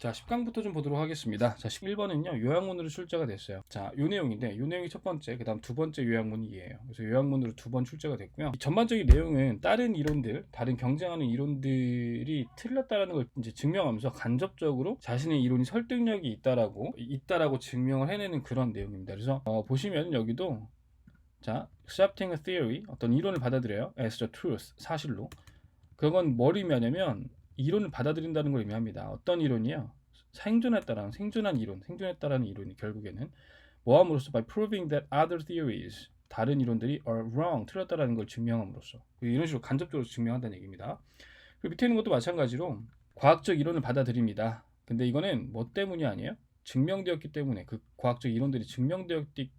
자, 10강부터 좀 보도록 하겠습니다. 자, 11번은요, 요약문으로 출제가 됐어요. 자, 요 내용인데, 요 내용이 첫 번째, 그 다음 두 번째 요약문이 이에요. 그래서 요약문으로 두 번 출제가 됐고요. 이 전반적인 내용은 다른 이론들, 다른 경쟁하는 이론들이 틀렸다라는 걸 이제 증명하면서 간접적으로 자신의 이론이 설득력이 있다라고 증명을 해내는 그런 내용입니다. 그래서 보시면 여기도 자, accepting a theory, 어떤 이론을 받아들여요. as the truth, 사실로. 그건 뭘 의미하냐면 이론을 받아들인다는 걸 의미합니다. 어떤 이론이요? 생존했다라는 이론이 결국에는 뭐함으로써 by proving that other theories, 다른 이론들이 are wrong, 틀렸다라는 걸 증명함으로써 이런 식으로 간접적으로 증명한다는 얘기입니다. 그리고 밑에 있는 것도 마찬가지로 과학적 이론을 받아들입니다. 근데 이거는 뭐 때문이 아니에요? 증명되었기 때문에, 그 과학적 이론들이 증명되었기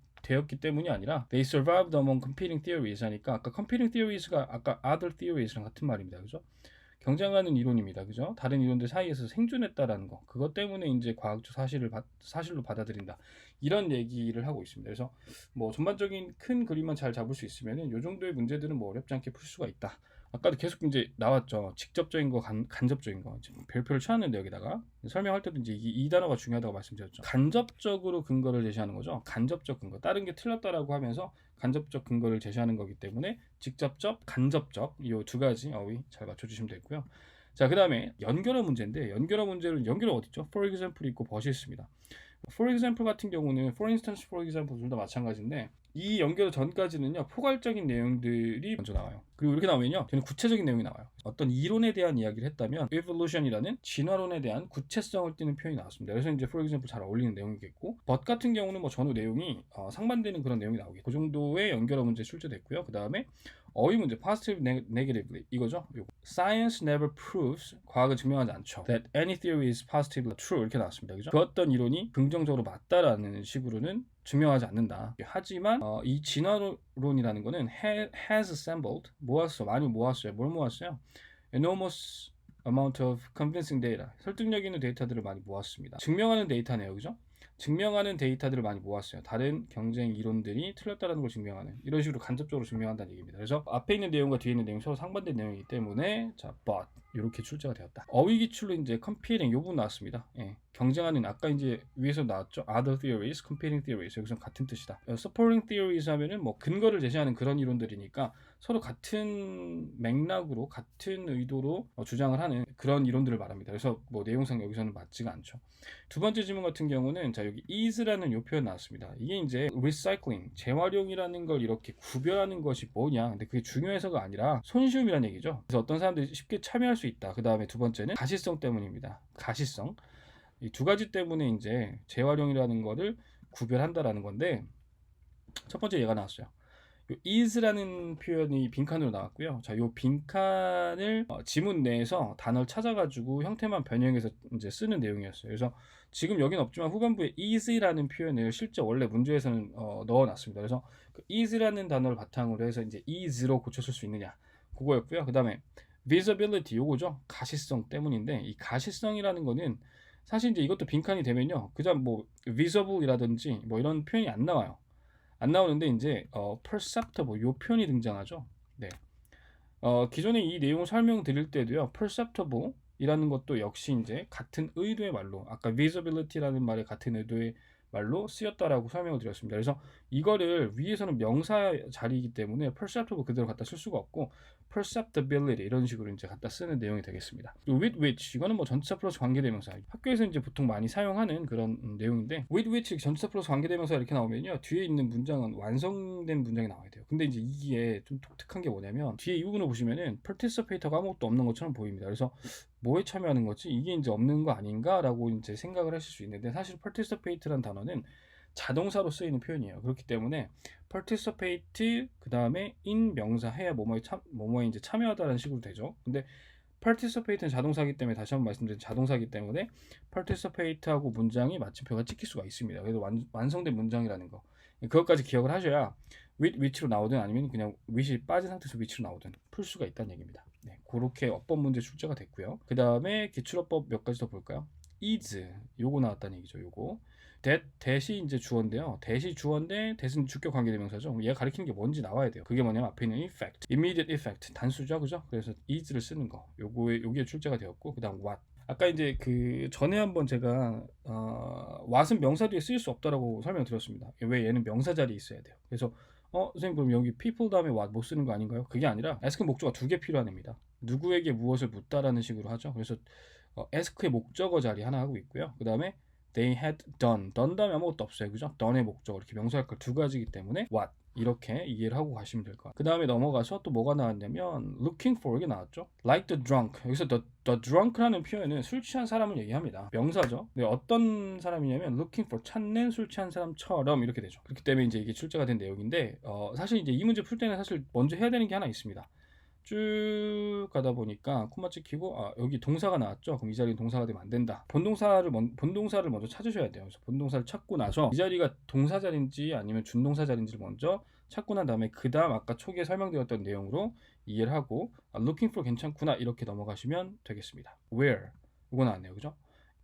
때문이 아니라 they survived among competing theories 하니까 아까 competing theories가 아까 other theories랑 같은 말입니다. 그죠? 경쟁하는 이론입니다. 그죠? 다른 이론들 사이에서 생존했다라는 거. 그것 때문에 이제 과학적 사실로 받아들인다. 이런 얘기를 하고 있습니다. 그래서 뭐 전반적인 큰 그림만 잘 잡을 수 있으면은 요 정도의 문제들은 뭐 어렵지 않게 풀 수가 있다. 아까도 계속 이제 나왔죠. 직접적인 거, 간접적인 거. 지금 별표를 쳐놨는데 여기다가 설명할 때도 이제 이 단어가 중요하다고 말씀드렸죠. 간접적으로 근거를 제시하는 거죠. 간접적 근거. 다른 게 틀렸다라고 하면서 간접적 근거를 제시하는 거기 때문에 직접적, 간접적 이 두 가지 어휘 잘 맞춰주시면 되고요. 자, 그 다음에 연결어 문제인데 연결어 문제는 연결어 어디 있죠? For example 있고 벗이 있습니다. For example 같은 경우는 for instance, for example 둘 다 마찬가지인데 이 연결어 전까지는요 포괄적인 내용들이 먼저 나와요. 그리고 이렇게 나오면요 저는 구체적인 내용이 나와요. 어떤 이론에 대한 이야기를 했다면 evolution이라는 진화론에 대한 구체성을 띠는 표현이 나왔습니다. 그래서 이제 for example 잘 어울리는 내용이겠고 but 같은 경우는 뭐 전후 내용이 상반되는 그런 내용이 나오겠고 그 정도의 연결어 문제 출제됐고요. 그 다음에 어휘 문제 positive, negatively 이거죠. 요거. Science never proves, 과학은 증명하지 않죠. That any theory is positively true 이렇게 나왔습니다. 그죠? 그 어떤 이론이 긍정적으로 맞다라는 식으로는 증명하지 않는다. 하지만 이 진화론이라는 거는 has assembled, 많이 모았어요. 뭘 모았어요? Enormous amount of convincing data, 설득력 있는 데이터들을 많이 모았습니다. 증명하는 데이터네요. 그죠? 증명하는 데이터들을 많이 모았어요. 다른 경쟁 이론들이 틀렸다는 걸 증명하는, 이런 식으로 간접적으로 증명한다는 얘기입니다. 그래서 앞에 있는 내용과 뒤에 있는 내용이 서로 상반된 내용이기 때문에 자, but 이렇게 출제가 되었다. 어휘 기출로 이제 competing 요 부분 나왔습니다. 예. 경쟁하는, 아까 이제 위에서 나왔죠. other theories, competing theories. 여기서 같은 뜻이다. supporting theories 하면은 뭐 근거를 제시하는 그런 이론들이니까 서로 같은 맥락으로 같은 의도로 주장을 하는 그런 이론들을 말합니다. 그래서 뭐 내용상 여기서는 맞지가 않죠. 두 번째 질문 같은 경우는 자, 여기 is라는 요 표현 나왔습니다. 이게 이제 recycling, 재활용이라는 걸 이렇게 구별하는 것이 뭐냐. 근데 그게 중요해서가 아니라 손쉬움이라는 얘기죠. 그래서 어떤 사람들이 쉽게 참여할 수 있다. 그 다음에 두 번째는 가시성 때문입니다. 가시성. 이 두 가지 때문에 이제 재활용이라는 거를 구별한다라는 건데 첫 번째 얘가 나왔어요. 요 is라는 표현이 빈칸으로 나왔고요. 자, 요 빈칸을 지문 내에서 단어를 찾아가지고 형태만 변형해서 이제 쓰는 내용이었어요. 그래서 지금 여기는 없지만 후반부에 is라는 표현을 실제 원래 문제에서는 넣어놨습니다. 그래서 그 is라는 단어를 바탕으로 해서 이제 is로 고쳤을 수 있느냐 그거였고요. 그 다음에 visibility 요거죠. 가시성 때문인데 이 가시성이라는 거는 사실 이제 이것도 빈칸이 되면요. 그냥 뭐 visible이라든지 뭐 이런 표현이 안 나와요. 안 나오는데 이제 perceptible 요 표현이 등장하죠. 네. 기존에 이 내용을 설명드릴 때도요. perceptible 이라는 것도 역시 이제 같은 의도의 말로, 아까 visibility라는 말에 같은 의도의 말로 쓰였다라고 설명을 드렸습니다. 그래서 이거를 위에서는 명사 자리이기 때문에 perceptible 그대로 갖다 쓸 수가 없고 perceptibility 이런 식으로 이제 갖다 쓰는 내용이 되겠습니다. with which 이거는 뭐 전치사 플러스 관계대명사, 학교에서 이제 보통 많이 사용하는 그런 내용인데 with which 전치사 플러스 관계대명사 이렇게 나오면요 뒤에 있는 문장은 완성된 문장이 나와야 돼요. 근데 이제 이게 좀 독특한 게 뭐냐면 뒤에 이 부분을 보시면은 participate가 아무것도 없는 것처럼 보입니다. 그래서 뭐에 참여하는 거지? 이게 이제 없는 거 아닌가라고 이제 생각을 하실 수 있는데 사실 participate라는 단어는 자동사로 쓰이는 표현이에요. 그렇기 때문에 participate 그 다음에 in 명사 해야 뭐뭐에 이제 참여하다라는 식으로 되죠. 근데 participate는 자동사이기 때문에 다시 한번 말씀드린 자동사이기 때문에 participate하고 문장이 마침표가 찍힐 수가 있습니다. 그래서 완성된 문장이라는 거 그것까지 기억을 하셔야 with which로 나오든 아니면 그냥 with이 빠진 상태에서 which로 나오든 풀 수가 있다는 얘기입니다. 네, 그렇게 어법 문제 출제가 됐고요. 그 다음에 기출어법 몇 가지 더 볼까요? is 요거 나왔다는 얘기죠. 요거 that이 이제 주어인데요. that이 주어인데 that은 주격 관계대명사죠. 얘가 가리키는 게 뭔지 나와야 돼요. 그게 뭐냐면 앞에 있는 effect, immediate effect 단수죠, 그죠? 그래서 is를 쓰는 거 요기에 출제가 되었고 그 다음 what 아까 이제 그 전에 한번 제가 what은 명사 뒤에 쓰일 수 없다라고 설명드렸습니다. 왜 얘는 명사 자리에 있어야 돼요. 그래서 선생님 그럼 여기 people 다음에 what 못 쓰는 거 아닌가요? 그게 아니라 ask 목적어 두 개 필요한 애입니다. 누구에게 무엇을 묻다라는 식으로 하죠. 그래서 ask의 목적어 자리 하나 하고 있고요. 그 다음에 they had done 다음에 아무것도 없어요. 그죠? done의 목적어 이렇게 명사 역할 두 가지이기 때문에 what 이렇게 이해를 하고 가시면 될 것 같아요. 그 다음에 넘어가서 또 뭐가 나왔냐면 looking for 이게 나왔죠. like the drunk 여기서 the drunk라는 표현은 술 취한 사람을 얘기합니다. 명사죠. 근데 어떤 사람이냐면 looking for 찾는 술 취한 사람처럼 이렇게 되죠. 그렇기 때문에 이제 이게 출제가 된 내용인데 사실 이제 이 문제 풀 때는 사실 먼저 해야 되는 게 하나 있습니다. 쭉 가다 보니까 콤마 찍히고 여기 동사가 나왔죠. 그럼 이 자리는 동사가 되면 안 된다. 본동사를 먼저 찾으셔야 돼요. 그래서 본동사를 찾고 나서 이 자리가 동사 자리인지 아니면 준동사 자리인지를 먼저 찾고 난 다음에 그 다음 아까 초기에 설명드렸던 내용으로 이해를 하고 looking for 괜찮구나 이렇게 넘어가시면 되겠습니다. where 이거 나왔네요. 그죠?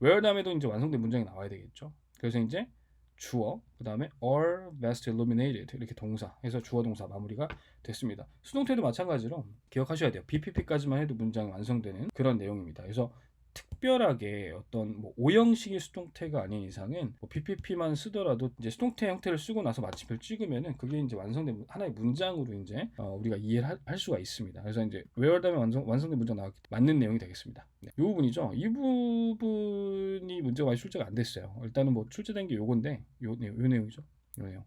where 다음에도 이제 완성된 문장이 나와야 되겠죠. 그래서 이제 주어, 그 다음에 are best illuminated 이렇게 동사 해서 주어 동사 마무리가 됐습니다. 수동태도 마찬가지로 기억하셔야 돼요. BPP까지만 해도 문장이 완성되는 그런 내용입니다. 그래서 특별하게 어떤 뭐 오형식의 수동태가 아닌 이상은 뭐 BPP만 쓰더라도 이제 수동태 형태를 쓰고 나서 마침표를 찍으면은 그게 이제 완성된 하나의 문장으로 이제 우리가 이해를 할 수가 있습니다. 그래서 이제 where 다음에 완성된 문장 나왔기 때문에 맞는 내용이 되겠습니다. 네. 이 부분이죠. 이 부분이 문제가 많이 출제가 안 됐어요. 일단은 뭐 출제된 게 요건데 요 내용이죠. 요 내용.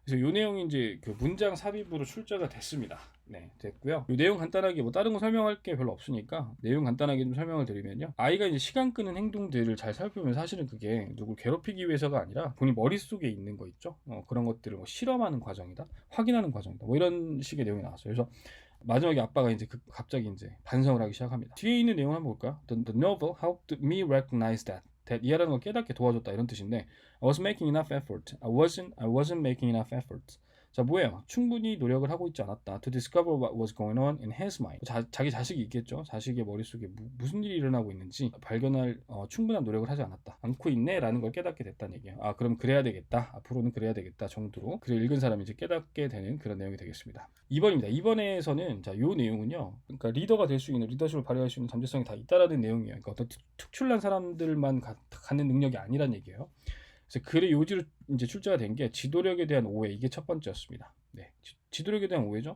그래서 이 내용이 이제 그 문장 삽입으로 출제가 됐습니다. 네, 됐고요. 이 내용 간단하게 뭐 다른 거 설명할 게 별로 없으니까 내용 간단하게 좀 설명을 드리면요. 아이가 이제 시간 끄는 행동들을 잘 살펴보면 사실은 그게 누굴 괴롭히기 위해서가 아니라 본인 머릿속에 있는 거 있죠. 그런 것들을 뭐 실험하는 과정이다, 확인하는 과정이다, 뭐 이런 식의 내용이 나왔어요. 그래서 마지막에 아빠가 이제 갑자기 이제 반성을 하기 시작합니다. 뒤에 있는 내용 한번 볼까요? The novel helped me recognize that. 이해라는 걸 깨닫게 도와줬다 이런 뜻인데 I was making enough effort. I wasn't making enough effort. 자 뭐예요? 충분히 노력을 하고 있지 않았다. To discover what was going on in his mind. 자기 자식이 있겠죠. 자식의 머릿속에 무슨 일이 일어나고 있는지 발견할 충분한 노력을 하지 않고 있네라는 걸 깨닫게 됐다는 얘기예요. 그럼 그래야 되겠다. 앞으로는 그래야 되겠다 정도로 글을 읽은 사람이 이제 깨닫게 되는 그런 내용이 되겠습니다. 2번입니다. 2번에서는 요 내용은요. 그러니까 리더가 될 수 있는 리더십을 발휘할 수 있는 잠재성이 다 있다라는 내용이에요. 그러니까 어떤 특출난 사람들만 갖는 능력이 아니란 얘기예요. 그래서 글의 요지로 이제 출제가 된 게 지도력에 대한 오해 이게 첫 번째였습니다. 네, 지도력에 대한 오해죠.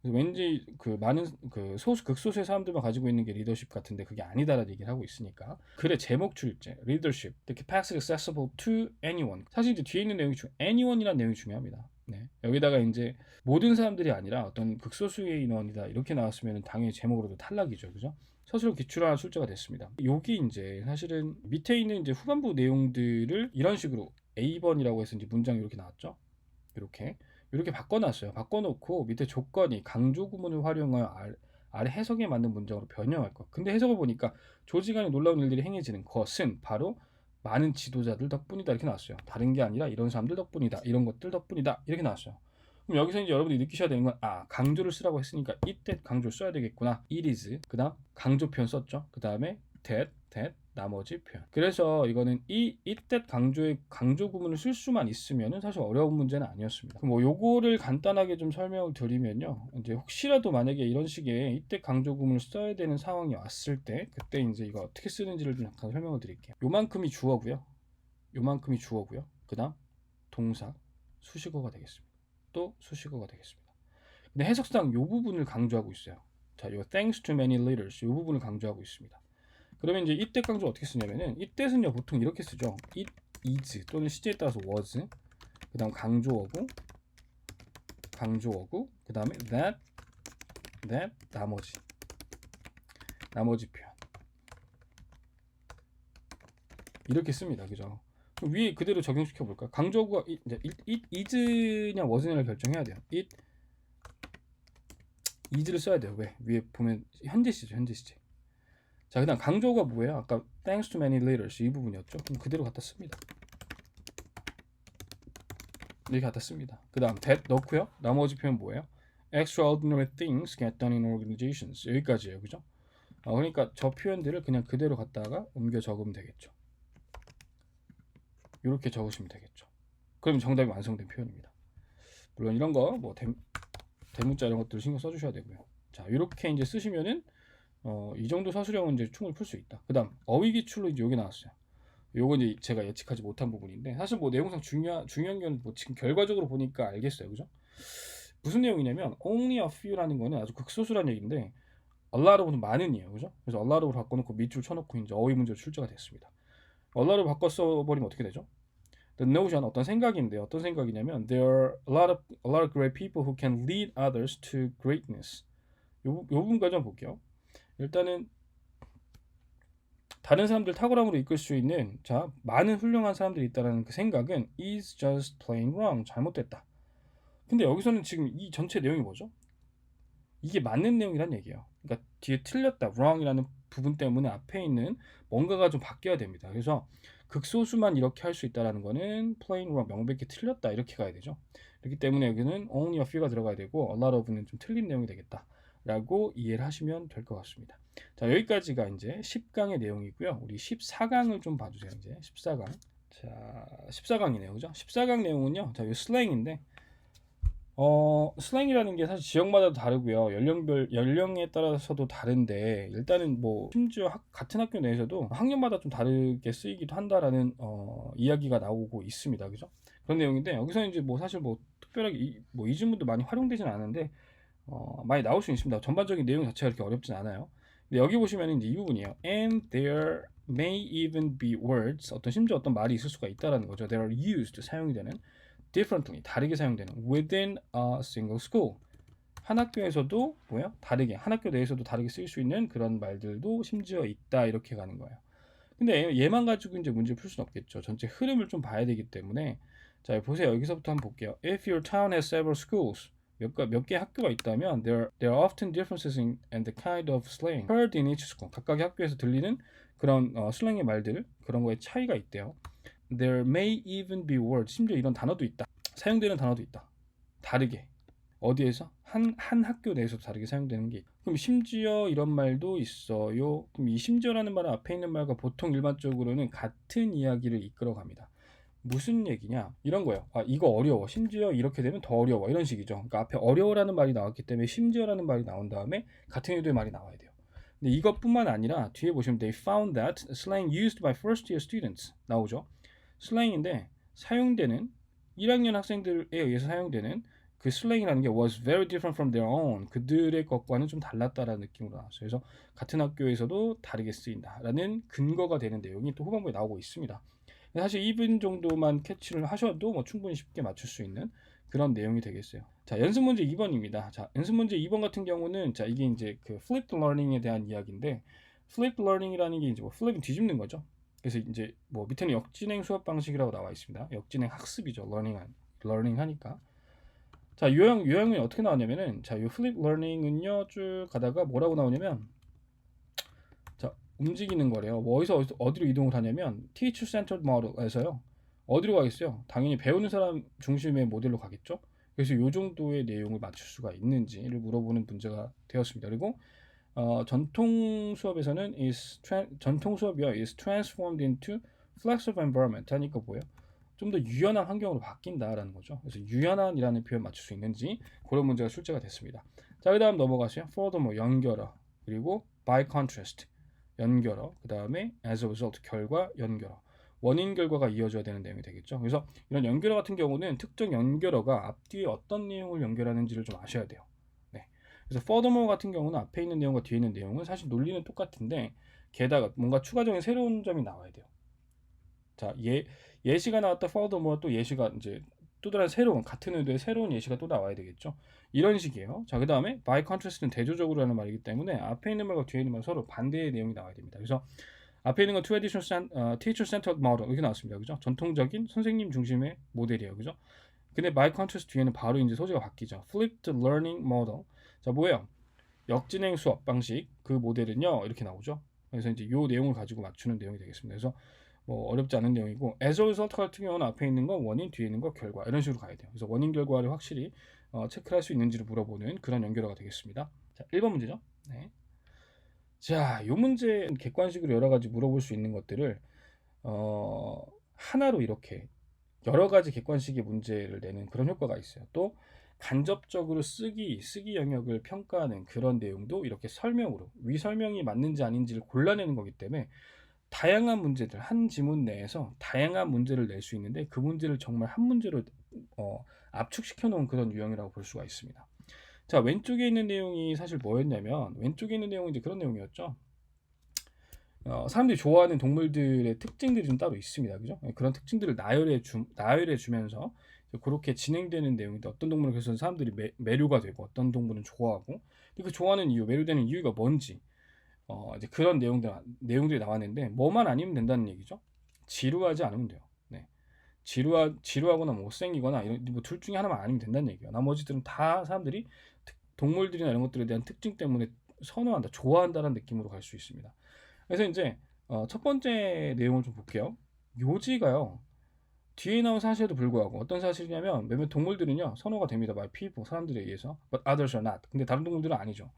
그래서 왠지 그 많은 그 극소수의 사람들만 가지고 있는 게 리더십 같은데 그게 아니다라는 얘기를 하고 있으니까 글의 제목 출제, leadership, the capacity accessible to anyone. 사실 이제 뒤에 있는 내용이 anyone이라는 내용이 중요합니다. 네, 여기다가 이제 모든 사람들이 아니라 어떤 극소수의 인원이다 이렇게 나왔으면 당연히 제목으로도 탈락이죠, 그죠? 서술을 기출한 출제가 됐습니다. 여기 이제 사실은 밑에 있는 이제 후반부 내용들을 이런 식으로 A번이라고 해서 이제 문장이 이렇게 나왔죠. 이렇게 바꿔놨어요. 바꿔놓고 밑에 조건이 강조 구문을 활용하여 아래 해석에 맞는 문장으로 변형할 것. 근데 해석을 보니까 조지간에 놀라운 일들이 행해지는 것은 바로 많은 지도자들 덕분이다 이렇게 나왔어요. 다른 게 아니라 이런 사람들 덕분이다. 이런 것들 덕분이다 이렇게 나왔어요. 그럼 여기서 이제 여러분들이 느끼셔야 되는 건 강조를 쓰라고 했으니까 이때 강조를 써야 되겠구나. it is 그 다음 강조 표현 썼죠. 그 다음에 that 나머지 표현. 그래서 이거는 이때 강조 구문을 쓸 수만 있으면은 사실 어려운 문제는 아니었습니다. 그럼 뭐 요거를 간단하게 좀 설명을 드리면요. 이제 혹시라도 만약에 이런 식의 이때 강조 구문을 써야 되는 상황이 왔을 때 그때 이제 이거 어떻게 쓰는지를 좀 잠깐 설명을 드릴게요. 요만큼이 주어고요. 그 다음 동사 수식어가 되겠습니다. 또 수식어가 되겠습니다. 근데 해석상 이 부분을 강조하고 있어요. 자, 요 thanks to many leaders 이 부분을 강조하고 있습니다. 그러면 이제 이때 강조 어떻게 쓰냐면은 이때는요 보통 이렇게 쓰죠. it is 또는 시제에 따라서 was 그 다음 강조어구 그 다음에 that 나머지 표현 이렇게 씁니다. 그죠? 위에 그대로 적용시켜 볼까요? 강조어구가 it is냐 was냐를 결정해야 돼요. it is를 써야 돼요. 왜? 위에 보면 현재 시제. 자, 그다음 강조어가 뭐예요? 아까 thanks to many leaders 이 부분이었죠. 그럼 그대로 갖다 씁니다. 이렇게 갖다 씁니다. 그다음 that 넣고요. 나머지 표현 뭐예요? extraordinary things get done in organizations 여기까지예요. 그죠? 그러니까 저 표현들을 그냥 그대로 갖다가 옮겨 적으면 되겠죠. 이렇게 적으시면 되겠죠. 그러면 정답이 완성된 표현입니다. 물론 이런 거 뭐 대문자 이런 것들을 신경 써주셔야 되고요. 자, 이렇게 이제 쓰시면은 이 정도 서술형은 이제 충분히 풀 수 있다. 그다음 어휘 기출로 이제 여기 나왔어요. 요건 이제 제가 예측하지 못한 부분인데 사실 뭐 내용상 중요한 건 뭐 지금 결과적으로 보니까 알겠어요, 그죠? 무슨 내용이냐면 only a few라는 거는 아주 극소수란 얘기인데 a lot of는 많은이에요, 그죠? 그래서 a lot of 바꿔놓고 밑줄 쳐놓고 이제 어휘 문제로 출제가 됐습니다. a lot of 바꿔 써버리면 어떻게 되죠? The notion 어떤 생각인데 어떤 생각이냐면 there are a lot of great people who can lead others to greatness. 요 부분까지 한번 볼게요. 일단은 다른 사람들 탁월함으로 이끌 수 있는 많은 훌륭한 사람들이 있다는 그 생각은 is just plain wrong. 잘못됐다. 근데 여기서는 지금 이 전체 내용이 뭐죠? 이게 맞는 내용이란 얘기예요. 그러니까 뒤에 틀렸다, wrong이라는 부분 때문에 앞에 있는 뭔가가 좀 바뀌어야 됩니다. 그래서 극소수만 이렇게 할 수 있다라는 거는 plain wrong, 명백히 틀렸다 이렇게 가야 되죠. 그렇기 때문에 여기는 only a few가 들어가야 되고 a lot of는 좀 틀린 내용이 되겠다라고 이해를 하시면 될 것 같습니다. 자, 여기까지가 이제 10강의 내용이고요. 우리 14강을 좀 봐주세요. 이제 14강. 자, 14강이네요, 그죠? 14강 내용은요. 자, 이 슬랭인데. 슬랭이라는 게 사실 지역마다도 다르고요. 연령에 따라서도 다른데 일단은 뭐 심지어 같은 학교 내에서도 학년마다 좀 다르게 쓰이기도 한다라는 이야기가 나오고 있습니다. 그죠? 그런 내용인데 여기서 이제 뭐 사실 뭐 특별하게 이 지문도 많이 활용되진 않은데 많이 나올 수 있습니다. 전반적인 내용 자체가 그렇게 어렵진 않아요. 근데 여기 보시면 이제 이 부분이에요. And there may even be words 심지어 어떤 말이 있을 수가 있다라는 거죠. They are used 사용이 되는 differently 다르게 사용되는 within a single school 한 학교에서도 다르게 한 학교 내에서도 다르게 쓰일 수 있는 그런 말들도 심지어 있다 이렇게 가는 거예요. 근데 얘만 가지고 이제 문제를 풀 수는 없겠죠. 전체 흐름을 좀 봐야 되기 때문에 자 보세요. 여기서부터 한번 볼게요. If your town has several schools 몇 개 학교가 있다면 there are often differences in the kind of slang heard in each school 각각의 학교에서 들리는 그런 슬랭의 말들 그런 거에 차이가 있대요. There may even be words 심지어 이런 단어도 있다. 사용되는 단어도 있다. 다르게 어디에서 한 학교 내에서도 다르게 사용되는 게 있다. 그럼 심지어 이런 말도 있어요. 그럼 이 심지어라는 말은 앞에 있는 말과 보통 일반적으로는 같은 이야기를 이끌어 갑니다. 무슨 얘기냐? 이런 거예요. 이거 어려워. 심지어 이렇게 되면 더 어려워. 이런 식이죠. 그러니까 앞에 어려워라는 말이 나왔기 때문에 심지어라는 말이 나온 다음에 같은 의도의 말이 나와야 돼요. 근데 이것뿐만 아니라 뒤에 보시면 they found that slang used by first year students 나오죠. 슬랭인데 사용되는 1학년 학생들에 의해서 사용되는 그 슬랭이라는 게 was very different from their own 그들의 것과는 좀 달랐다라는 느낌으로 나왔어요. 그래서 같은 학교에서도 다르게 쓰인다라는 근거가 되는 내용이 또 후반부에 나오고 있습니다. 사실 2분 정도만 캐치를 하셔도 뭐 충분히 쉽게 맞출 수 있는 그런 내용이 되겠어요. 자, 연습 문제 2번입니다. 자, 연습 문제 2번 같은 경우는 자, 이게 이제 그 flipped learning에 대한 이야기인데 flipped learning이라는 게 이제 뭐 flip은 뒤집는 거죠. 그래서 이제 뭐 밑에는 역진행 수업 방식이라고 나와 있습니다. 역진행 학습이죠. learning 하니까. 자, 요형이 어떻게 나왔냐면은 자, 이 flip learning은요 쭉 가다가 뭐라고 나오냐면 자, 움직이는 거래요. 뭐 어디로 이동을 하냐면 teacher centered model에서요. 어디로 가겠어요? 당연히 배우는 사람 중심의 모델로 가겠죠. 그래서 이 정도의 내용을 맞출 수가 있는지를 물어보는 문제가 되었습니다. 그리고 전통 수업에서는 전통 수업이요 is transformed into flexible environment 하니까 뭐예요? 좀 더 유연한 환경으로 바뀐다라는 거죠. 그래서 유연한이라는 표현 맞출 수 있는지 그런 문제가 출제가 됐습니다. 자, 그다음 넘어가세요. furthermore 연결어 그리고 by contrast 연결어 그 다음에 as a result 결과 연결어 원인 결과가 이어져야 되는 내용이 되겠죠. 그래서 이런 연결어 같은 경우는 특정 연결어가 앞뒤에 어떤 내용을 연결하는지를 좀 아셔야 돼요. 네. 그래서 furthermore 같은 경우는 앞에 있는 내용과 뒤에 있는 내용은 사실 논리는 똑같은데 게다가 뭔가 추가적인 새로운 점이 나와야 돼요. 자, 예시가 나왔다 furthermore 또 예시가 이제 또 다른 새로운 같은 의도의 새로운 예시가 또 나와야 되겠죠. 이런 식이에요. 자, 그 다음에 by contrast는 대조적으로 하는 말이기 때문에 앞에 있는 말과 뒤에 있는 말 서로 반대의 내용이 나와야 됩니다. 그래서 앞에 있는 건 teacher centered model 이렇게 나왔습니다. 그죠? 전통적인 선생님 중심의 모델이에요. 그죠? 근데 by contrast 뒤에는 바로 이제 소재가 바뀌죠. flipped learning model. 자, 뭐예요? 역진행 수업 방식 그 모델은요 이렇게 나오죠. 그래서 이제 이 내용을 가지고 맞추는 내용이 되겠습니다. 그래서 뭐 어렵지 않은 내용이고 as a result 같은 경우는 앞에 있는 거 원인 뒤에 있는 거 결과 이런 식으로 가야 돼요. 그래서 원인 결과를 확실히 체크를 할 수 있는지를 물어보는 그런 연결어가 되겠습니다. 자, 1번 문제죠. 네. 자, 이 문제 객관식으로 여러 가지 물어볼 수 있는 것들을 하나로 이렇게 여러 가지 객관식의 문제를 내는 그런 효과가 있어요. 또 간접적으로 쓰기 영역을 평가하는 그런 내용도 이렇게 설명으로 위 설명이 맞는지 아닌지를 골라내는 거기 때문에 다양한 문제들 한 지문 내에서 다양한 문제를 낼 수 있는데 그 문제를 정말 한 문제로 압축시켜 놓은 그런 유형이라고 볼 수가 있습니다. 자, 왼쪽에 있는 내용이 사실 뭐였냐면 왼쪽에 있는 내용은 이제 그런 내용이었죠. 사람들이 좋아하는 동물들의 특징들이 좀 따로 있습니다. 그죠? 그런 특징들을 나열해 주면서 그렇게 진행되는 내용인데 어떤 동물은 그래서 사람들이 매료가 되고 어떤 동물은 좋아하고 그 좋아하는 이유, 매료되는 이유가 뭔지 이제 그런 내용들이 나왔는데 뭐만 아니면 된다는 얘기죠. 지루하지 않으면 돼요. 네. 지루하거나 못생기거나 이런 뭐둘 중에 하나만 아니면 된다는 얘기예요. 나머지들은 다 사람들이 동물들이나 이런 것들에 대한 특징 때문에 선호한다, 좋아한다는 느낌으로 갈 수 있습니다. 그래서 이제 첫 번째 내용을 좀 볼게요. 요지가요. 뒤에 나온 사실에도 불구하고 어떤 사실이냐면 몇몇 동물들은요 선호가 됩니다. by people 사람들에 의해서, but others are not. 근데 다른 동물들은 아니죠.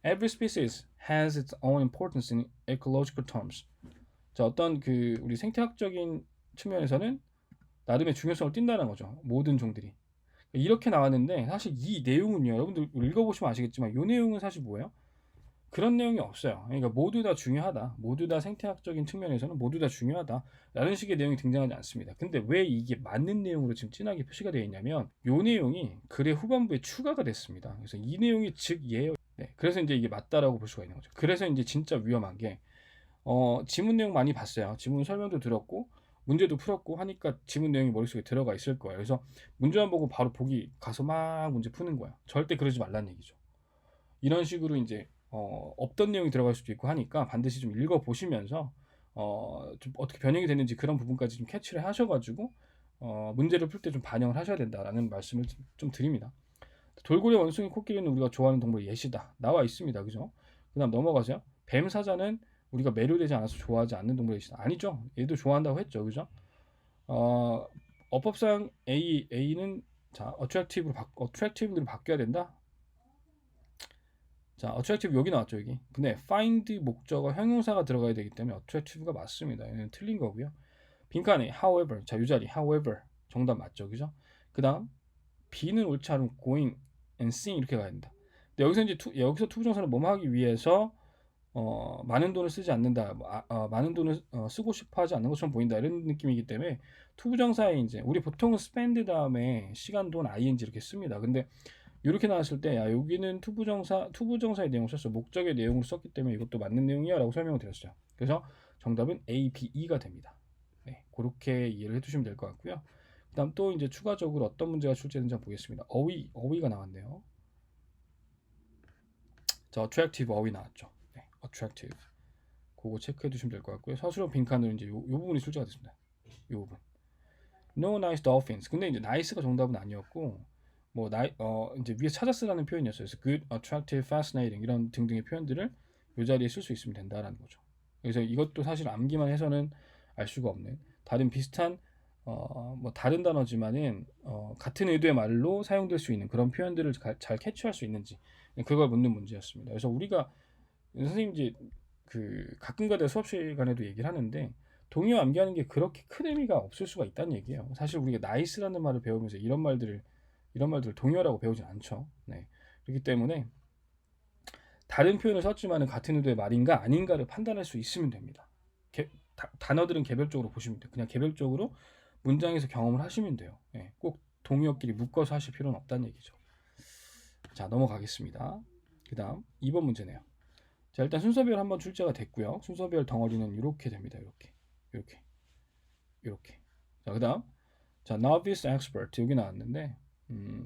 Every species has its own importance in ecological terms. 자, 어떤 그 우리 생태학적인 측면에서는 나름의 중요성을 띈다는 거죠. 모든 종들이. 이렇게 나왔는데 사실 이 내용은요. 여러분들 읽어보시면 아시겠지만 이 내용은 사실 뭐예요? 그런 내용이 없어요. 그러니까 모두 다 중요하다. 모두 다 생태학적인 측면에서는 모두 다 중요하다. 라는 식의 내용이 등장하지 않습니다. 근데 왜 이게 맞는 내용으로 지금 진하게 표시가 되어 있냐면 이 내용이 글의 후반부에 추가가 됐습니다. 그래서 이 내용이 즉 예요. 네, 그래서 이제 이게 맞다라고 볼 수가 있는 거죠. 그래서 이제 진짜 위험한 게 지문 내용 많이 봤어요. 지문 설명도 들었고 문제도 풀었고 하니까 지문 내용이 머릿속에 들어가 있을 거예요. 그래서 문제만 보고 바로 보기 가서 막 문제 푸는 거야. 절대 그러지 말라는 얘기죠. 이런 식으로 이제 없던 내용이 들어갈 수도 있고 하니까 반드시 좀 읽어 보시면서 좀 어떻게 변형이 됐는지 그런 부분까지 좀 캐치를 하셔가지고 문제를 풀 때 좀 반영을 하셔야 된다라는 말씀을 좀 드립니다. 돌고래, 원숭이, 코끼리는 우리가 좋아하는 동물의 예시다. 나와 있습니다. 그죠? 그 다음 넘어가세요. 뱀, 사자는 우리가 매료되지 않아서 좋아하지 않는 동물의 예시다. 아니죠. 얘도 좋아한다고 했죠. 그죠? 어법상 A는 자, attractive로 바뀌어야 된다. 자, attractive 여기 나왔죠, 여기. 근데 find 목적어 형용사가 들어가야 되기 때문에 attractive가 맞습니다. 얘는 틀린 거고요. 빈칸에 however, 자, 이 자리 however 정답 맞죠, 그죠? 그 다음 B는 옳지 않으면 going and seeing 이렇게 가야 된다. 근데 여기서 이제 여기서 투부정사는 뭐뭐 하기 위해서 많은 돈을 쓰지 않는다, 많은 돈을 쓰고 싶어하지 않는 것처럼 보인다 이런 느낌이기 때문에 투부정사에 이제 우리 보통은 spend 다음에 시간, 돈, ing 이렇게 씁니다. 근데 이렇게 나왔을 때 여기는 투부정사의 내용을 썼어. 목적의 내용을 썼기 때문에 이것도 맞는 내용이야 라고 설명을 드렸어요. 그래서 정답은 A, B, E가 됩니다. 네, 그렇게 이해를 해두시면 될 것 같고요. 그 다음 또 이제 추가적으로 어떤 문제가 출제되는지 한번 보겠습니다. 어휘가 나왔네요. 자, attractive 어휘 나왔죠. 네, attractive. 그거 체크해 두시면 될 것 같고요. 서술형 빈칸으로 이제 요 부분이 출제가 됐습니다. 요 부분. No nice dolphins. 근데 이제 nice가 정답은 아니었고, 뭐 이제 위에 찾아 쓰라는 표현이었어요. 그래서 good, attractive, fascinating 이런 등등의 표현들을 이 자리에 쓸 수 있으면 된다라는 거죠. 그래서 이것도 사실 암기만 해서는 알 수가 없는 다른 비슷한 뭐 다른 단어지만은 같은 의도의 말로 사용될 수 있는 그런 표현들을 잘 캐치할 수 있는지 그걸 묻는 문제였습니다. 그래서 우리가 선생님 이제 그 가끔가다 수업 시간에도 얘기를 하는데 동의어 암기하는 게 그렇게 큰 의미가 없을 수가 있다는 얘기예요. 사실 우리가 나이스라는 말을 배우면서 이런 말들을 동의어라고 배우진 않죠. 네. 그렇기 때문에 다른 표현을 썼지만 같은 의도의 말인가 아닌가를 판단할 수 있으면 됩니다. 단어들은 개별적으로 보시면 돼요. 그냥 개별적으로 문장에서 경험을 하시면 돼요. 네. 꼭 동의어끼리 묶어서 하실 필요는 없다는 얘기죠. 자, 넘어가겠습니다. 그 다음 2번 문제네요. 자, 일단 순서별 한번 출제가 됐고요. 순서별 덩어리는 이렇게 됩니다. 이렇게. 자, 그 다음 자, novice expert 여기 나왔는데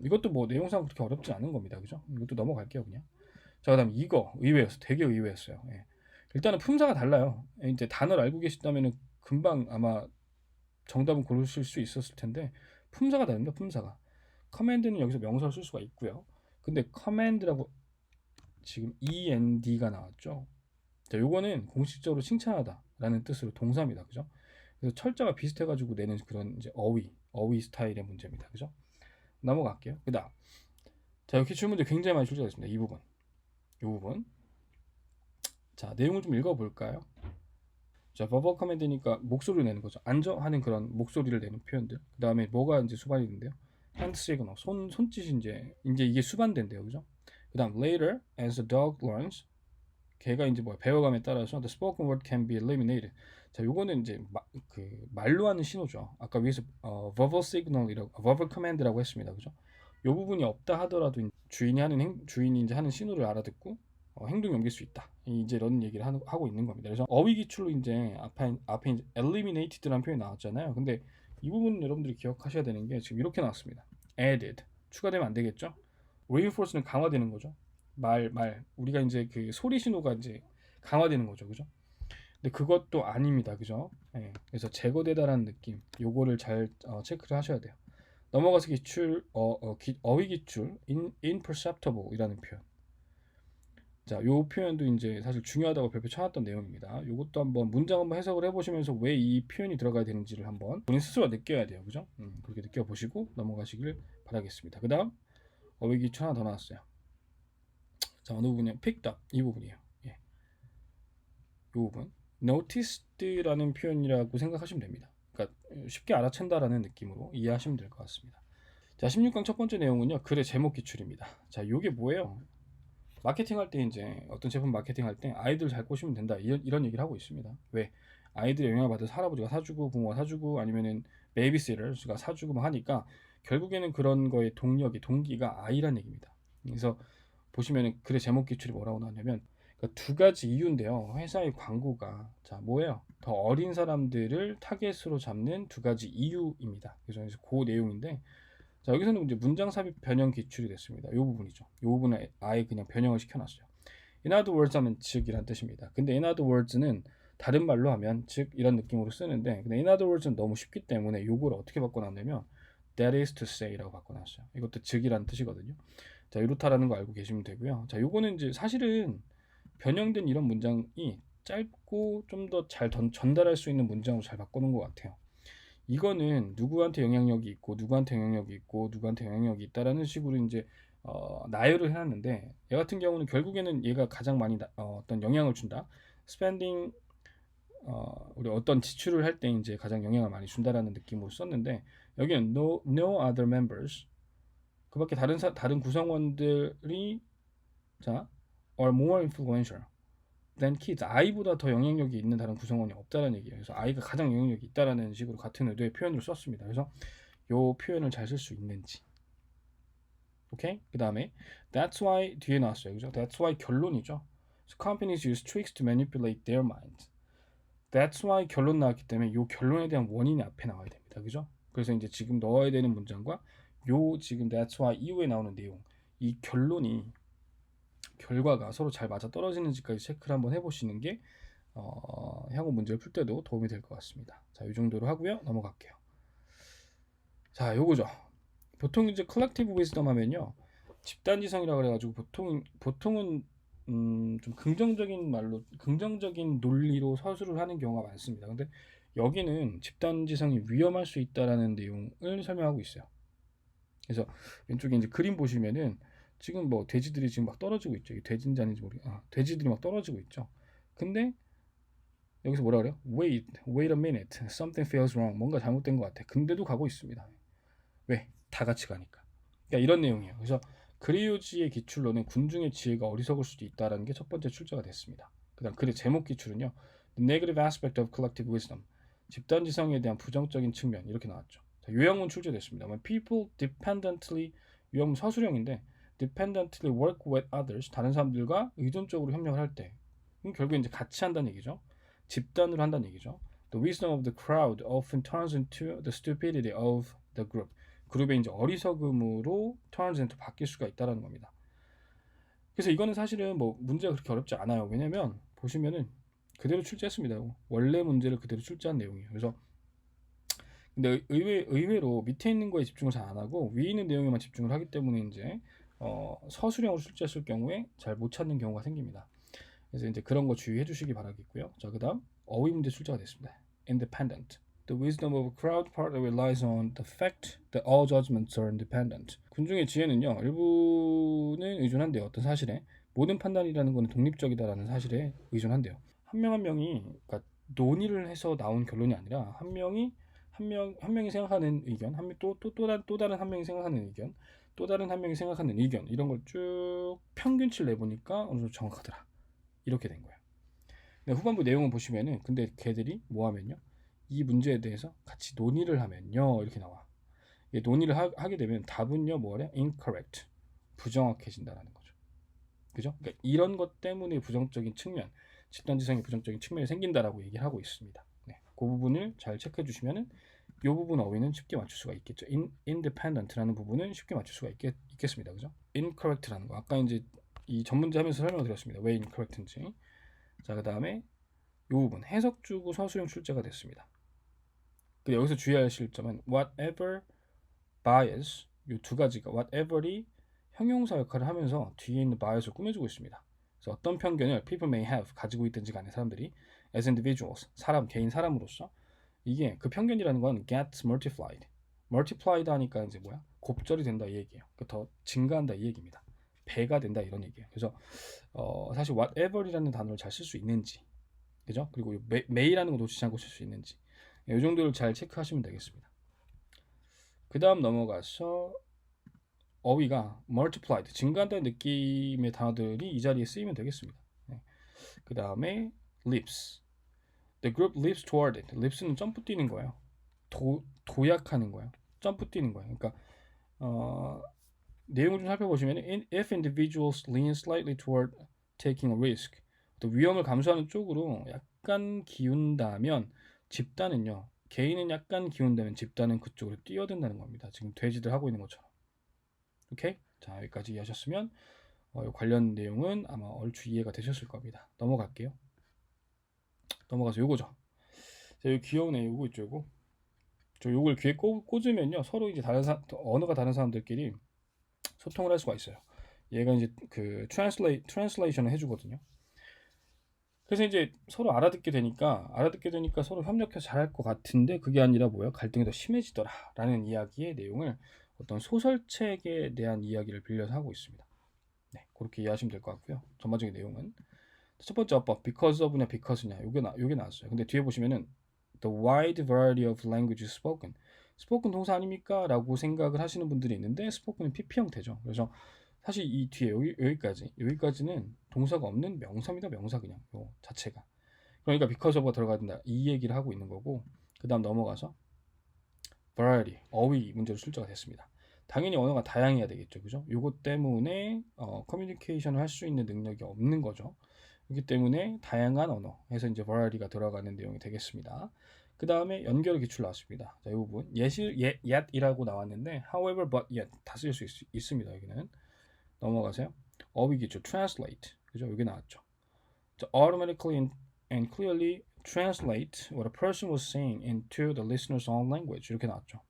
이것도 뭐 내용상 그렇게 어렵지 않은 겁니다. 그죠? 이것도 넘어갈게요, 그냥. 자, 그다음 이거 의외였어. 되게 의외였어요. 예. 일단은 품사가 달라요. 이제 단어를 알고 계시다면은 금방 아마 정답은 고르실 수 있었을 텐데 품사가 다릅니다. 품사가. 커맨드는 여기서 명사를 쓸 수가 있고요. 근데 커맨드라고 지금 END가 나왔죠. 자, 요거는 공식적으로 칭찬하다라는 뜻으로 동사입니다. 그죠? 그래서 철자가 비슷해가지고 내는 그런 이제 어휘 스타일의 문제입니다. 그죠? 넘어갈게요. 그 다음. 자, 이렇게 질문들 굉장히 많이 출제됐습니다. 이 부분. 자, 내용을 좀 읽어볼까요? 자, 버벌 커맨드니까 목소리를 내는 거죠. 앉아 하는 그런 목소리를 내는 표현들. 그 다음에 뭐가 이제 수반이 있는데요. hand signal, 손짓이 이제 이게 수반된대요, 그죠? 그다음 later as the dog learns, 걔가 이제 뭐 배워감에 따라서 the spoken word can be eliminated. 자, 요거는 이제 말로 하는 신호죠. 아까 위에서 verbal signal이라고, verbal command라고 했습니다, 그죠? 요 부분이 없다 하더라도 주인이 이제 하는 신호를 알아듣고 행동에 옮길 수 있다. 이제 이런 얘기를 하고 있는 겁니다. 그래서 어휘 기출로 이제 앞에 이제 eliminated라는 표현이 나왔잖아요. 근데 이 부분 여러분들이 기억하셔야 되는 게 지금 이렇게 나왔습니다. added 추가되면 안 되겠죠? reinforce는 강화되는 거죠. 우리가 이제 그 소리 신호가 이제 강화되는 거죠, 그죠? 근데 그것도 아닙니다, 그죠? 네, 그래서 제거되다라는 느낌, 요거를 잘 체크를 하셔야 돼요. 넘어가서 어휘 기출 imperceptible이라는 표현. 자, 요 표현도 이제 사실 중요하다고 별표 쳐놨던 내용입니다. 요것도 한번 문장 한번 해석을 해보시면서 왜 이 표현이 들어가야 되는지를 한번 본인 스스로 느껴야 돼요, 그죠? 그렇게 느껴보시고 넘어가시길 바라겠습니다. 그 다음 어휘 기출 하나 더 나왔어요. 자, 어느 부분이요? picked up 이 부분이에요. 예. 이 부분 noticed라는 표현이라고 생각하시면 됩니다. 그러니까 쉽게 알아챈다라는 느낌으로 이해하시면 될 것 같습니다. 자, 16강 첫 번째 내용은요, 글의 제목 기출입니다. 자, 요게 뭐예요? 마케팅 할 때 이제 어떤 제품 마케팅 할 때 아이들 잘 꼬시면 된다 이런 얘기를 하고 있습니다. 왜? 아이들의 영향을 받아서 할아버지가 사주고 부모가 사주고 아니면은 베이비시터가 사주고 뭐 하니까 결국에는 그런 거의 동기가 아이란 얘기입니다. 그래서 보시면은 글의 제목 기출이 뭐라고 나왔냐면 그러니까 두 가지 이유인데요. 회사의 광고가 자 뭐예요? 더 어린 사람들을 타겟으로 잡는 두 가지 이유입니다. 그래서 그 내용인데 자 여기서는 이제 문장 삽입 변형 기출이 됐습니다. 이 부분이죠. 이 부분을 아예 그냥 변형을 시켜놨어요. In other words 하면 즉이란 뜻입니다. 근데 in other words는 다른 말로 하면 즉 이런 느낌으로 쓰는데 근데 in other words는 너무 쉽기 때문에 요걸 어떻게 바꿔놨냐면 that is to say라고 바꿔놨어요. 이것도 즉이란 뜻이거든요. 자 이렇다라는 거 알고 계시면 되고요. 자 요거는 이제 사실은 변형된 이런 문장이 짧고 좀 더 잘 전달할 수 있는 문장으로 잘 바꾸는 것 같아요. 이거는 누구한테 영향력이 있고 누구한테 영향력이 있고 누구한테 영향력이 있다라는 식으로 이제 나열을 해놨는데 얘 같은 경우는 결국에는 얘가 가장 많이 어떤 영향을 준다. 스펜딩 우리 어떤 지출을 할 때 이제 가장 영향을 많이 준다라는 느낌으로 썼는데 여기는 no other members 그밖에 다른 구성원들이 자 are more influential than kids 아이보다 더 영향력이 있는 다른 구성원이 없다는 얘기예요. 그래서 아이가 가장 영향력이 있다라는 식으로 같은 의도의 표현을 썼습니다. 그래서 요 표현을 잘 쓸 수 있는지 오케이? 그 다음에 that's why 뒤에 나왔어요. 그죠? that's why 결론이죠. So companies use tricks to manipulate their minds. That's why 결론 나왔기 때문에 요 결론에 대한 원인이 앞에 나와야 됩니다. 그죠? 그래서 이제 지금 넣어야 되는 문장과 요 지금 that's why 이후에 나오는 내용 이 결과가 서로 잘 맞아 떨어지는지까지 체크를 한번 해보시는 게 향후 문제를 풀 때도 도움이 될 것 같습니다. 자, 이 정도로 하고요. 넘어갈게요. 자, 요거죠. 보통 이제 컬렉티브 위즈덤 하면요. 집단지성이라 그래가지고 보통은 좀 긍정적인 논리로 서술을 하는 경우가 많습니다. 근데 여기는 집단지성이 위험할 수 있다라는 내용을 설명하고 있어요. 그래서 왼쪽에 이제 그림 보시면은 지금 뭐 돼지들이 지금 막 떨어지고 있죠. 돼지인지 아닌지 돼지들이 막 떨어지고 있죠. 근데 여기서 뭐라 그래요? Wait a minute. Something feels wrong. 뭔가 잘못된 것 같아. 근데도 가고 있습니다. 왜? 다 같이 가니까. 그러니까 이런 내용이에요. 그래서 그리우지의 기출로는 군중의 지혜가 어리석을 수도 있다라는 게 첫 번째 출제가 됐습니다. 그다음 글의 제목 기출은요. The negative aspect of collective wisdom. 집단지성에 대한 부정적인 측면 이렇게 나왔죠. 자, 요약문 출제됐습니다. When people dependently 요약문 서술형인데 dependently work with others 다른 사람들과 의존적으로 협력을 할 때 결국에 이제 같이 한다는 얘기죠. 집단으로 한다는 얘기죠. The wisdom of the crowd often turns into the stupidity of the group. 그룹의 이제 어리석음으로 turns into 바뀔 수가 있다라는 겁니다. 그래서 이거는 사실은 뭐 문제가 그렇게 어렵지 않아요. 왜냐면 보시면은 그대로 출제했습니다. 원래 문제를 그대로 출제한 내용이에요. 그래서 근데 의외로 밑에 있는 거에 집중을 잘 안 하고 위에 있는 내용에만 집중을 하기 때문에 이제 서술형으로 출제했을 경우에 잘 못 찾는 경우가 생깁니다. 그래서 이제 그런 거 주의해 주시기 바라겠고요. 자, 그다음 어휘 문제 출제가 됐습니다. Independent. The wisdom of a crowd partly relies on the fact that all judgments are independent. 군중의 지혜는요, 일부는 의존한대요. 어떤 사실에 모든 판단이라는 것은 독립적이다라는 사실에 의존한대요. 한 명 한 명이 그러니까 논의를 해서 나온 결론이 아니라 한 한 명이 생각하는 의견, 또 다른 한 명이 생각하는 의견, 또 다른 한 명이 생각하는 의견 이런 걸 쭉 평균치를 내보니까 어느 정도 정확하더라. 이렇게 된 거예요. 근데 후반부 내용을 보시면은 근데 걔들이 뭐 하면요? 이 문제에 대해서 같이 논의를 하면요 이렇게 나와. 논의를 하게 되면 답은요 뭐래? incorrect. 부정확해진다라는 거죠. 그죠? 그러니까 이런 것 때문에 부정적인 측면, 집단지성의 부정적인 측면이 생긴다라고 얘기를 하고 있습니다. 네, 그 부분을 잘 체크해 주시면은 이 부분 어휘는 쉽게 맞출 수가 있겠죠. independent라는 부분은 쉽게 맞출 수가 있겠습니다. 그죠? incorrect라는 거. 아까 이제 이 전문제 하면서 설명을 드렸습니다. 왜 incorrect인지. 자, 그 다음에 이 부분 해석 주고 서술형 출제가 됐습니다. 여기서 주의하실 점은 whatever bias 이 두 가지가 whatever이 형용사 역할을 하면서 뒤에 있는 bias를 꾸며주고 있습니다. 그래서 어떤 편견을 people may have 가지고 있든지 간에 사람들이 as individuals 개인 사람으로서 이게 그 편견이라는 건 gets multiplied 하니까 이제 뭐야 곱절이 된다 이 얘기예요. 더 증가한다 이 얘기입니다. 배가 된다 이런 얘기예요. 그래서 사실 whatever이라는 단어를 잘 쓸 수 있는지 그죠? 그리고 may라는 거 놓치지 않고 쓸 수 있는지 이 정도를 잘 체크하시면 되겠습니다. 그 다음 넘어가서 어휘가 multiplied 증가한다는 느낌의 단어들이 이 자리에 쓰이면 되겠습니다. 네. 그 다음에 lips the group leaps toward it. lips는 점프 뛰는 거예요. 도약하는 거예요. 점프 뛰는 거예요. 그러니까 내용을 좀 살펴보시면 if individuals lean slightly toward taking a risk 또 위험을 감수하는 쪽으로 약간 기운다면 집단은요 개인은 약간 기운다면 집단은 그쪽으로 뛰어든다는 겁니다. 지금 돼지들 하고 있는 것처럼. 오케이? 자 여기까지 이해하셨으면 관련 내용은 아마 얼추 이해가 되셨을 겁니다. 넘어갈게요. 넘어가서 요거죠. 자, 요 귀여운 애 요거 있죠, 요거. 저 요걸 귀에 꽂으면요 서로 이제 언어가 다른 사람들끼리 소통을 할 수가 있어요. 얘가 이제 그 트랜슬레이션을 해주거든요. 그래서 이제 서로 알아듣게 되니까 서로 협력해서 잘할 것 같은데 그게 아니라 뭐야 갈등이 더 심해지더라라는 이야기의 내용을 어떤 소설책에 대한 이야기를 빌려서 하고 있습니다. 네, 그렇게 이해하시면 될 것 같고요. 전반적인 내용은 첫 번째 어법 because of냐 because냐 요게 나왔어요. 근데 뒤에 보시면은 the wide variety of languages spoken 동사 아닙니까? 라고 생각을 하시는 분들이 있는데 spoken은 PP 형태죠. 그래서 사실 이 뒤에 여기까지는 동사가 없는 명사입니다. 명사 그냥 요 자체가. 그러니까 because of가 들어가야 된다. 이 얘기를 하고 있는 거고 그 다음 넘어가서 variety, 어휘 문제로 출제가 됐습니다. 당연히 언어가 다양해야 되겠죠. 그죠? 요것 때문에 커뮤니케이션을 할 수 있는 능력이 없는 거죠. 그렇기 때문에 다양한 언어 해서 이제 variety가 들어가는 내용이 되겠습니다. 그 다음에 연결 기출 나왔습니다. 자, 이 부분 yet이라고 나왔는데 however, but, yet 다 쓸 수 있습니다. 여기는 넘어가세요. 어휘 기출 translate 그죠? 여기 나왔죠. 자, automatically and clearly translate what a person was saying into the listener's own language 이렇게 나왔죠.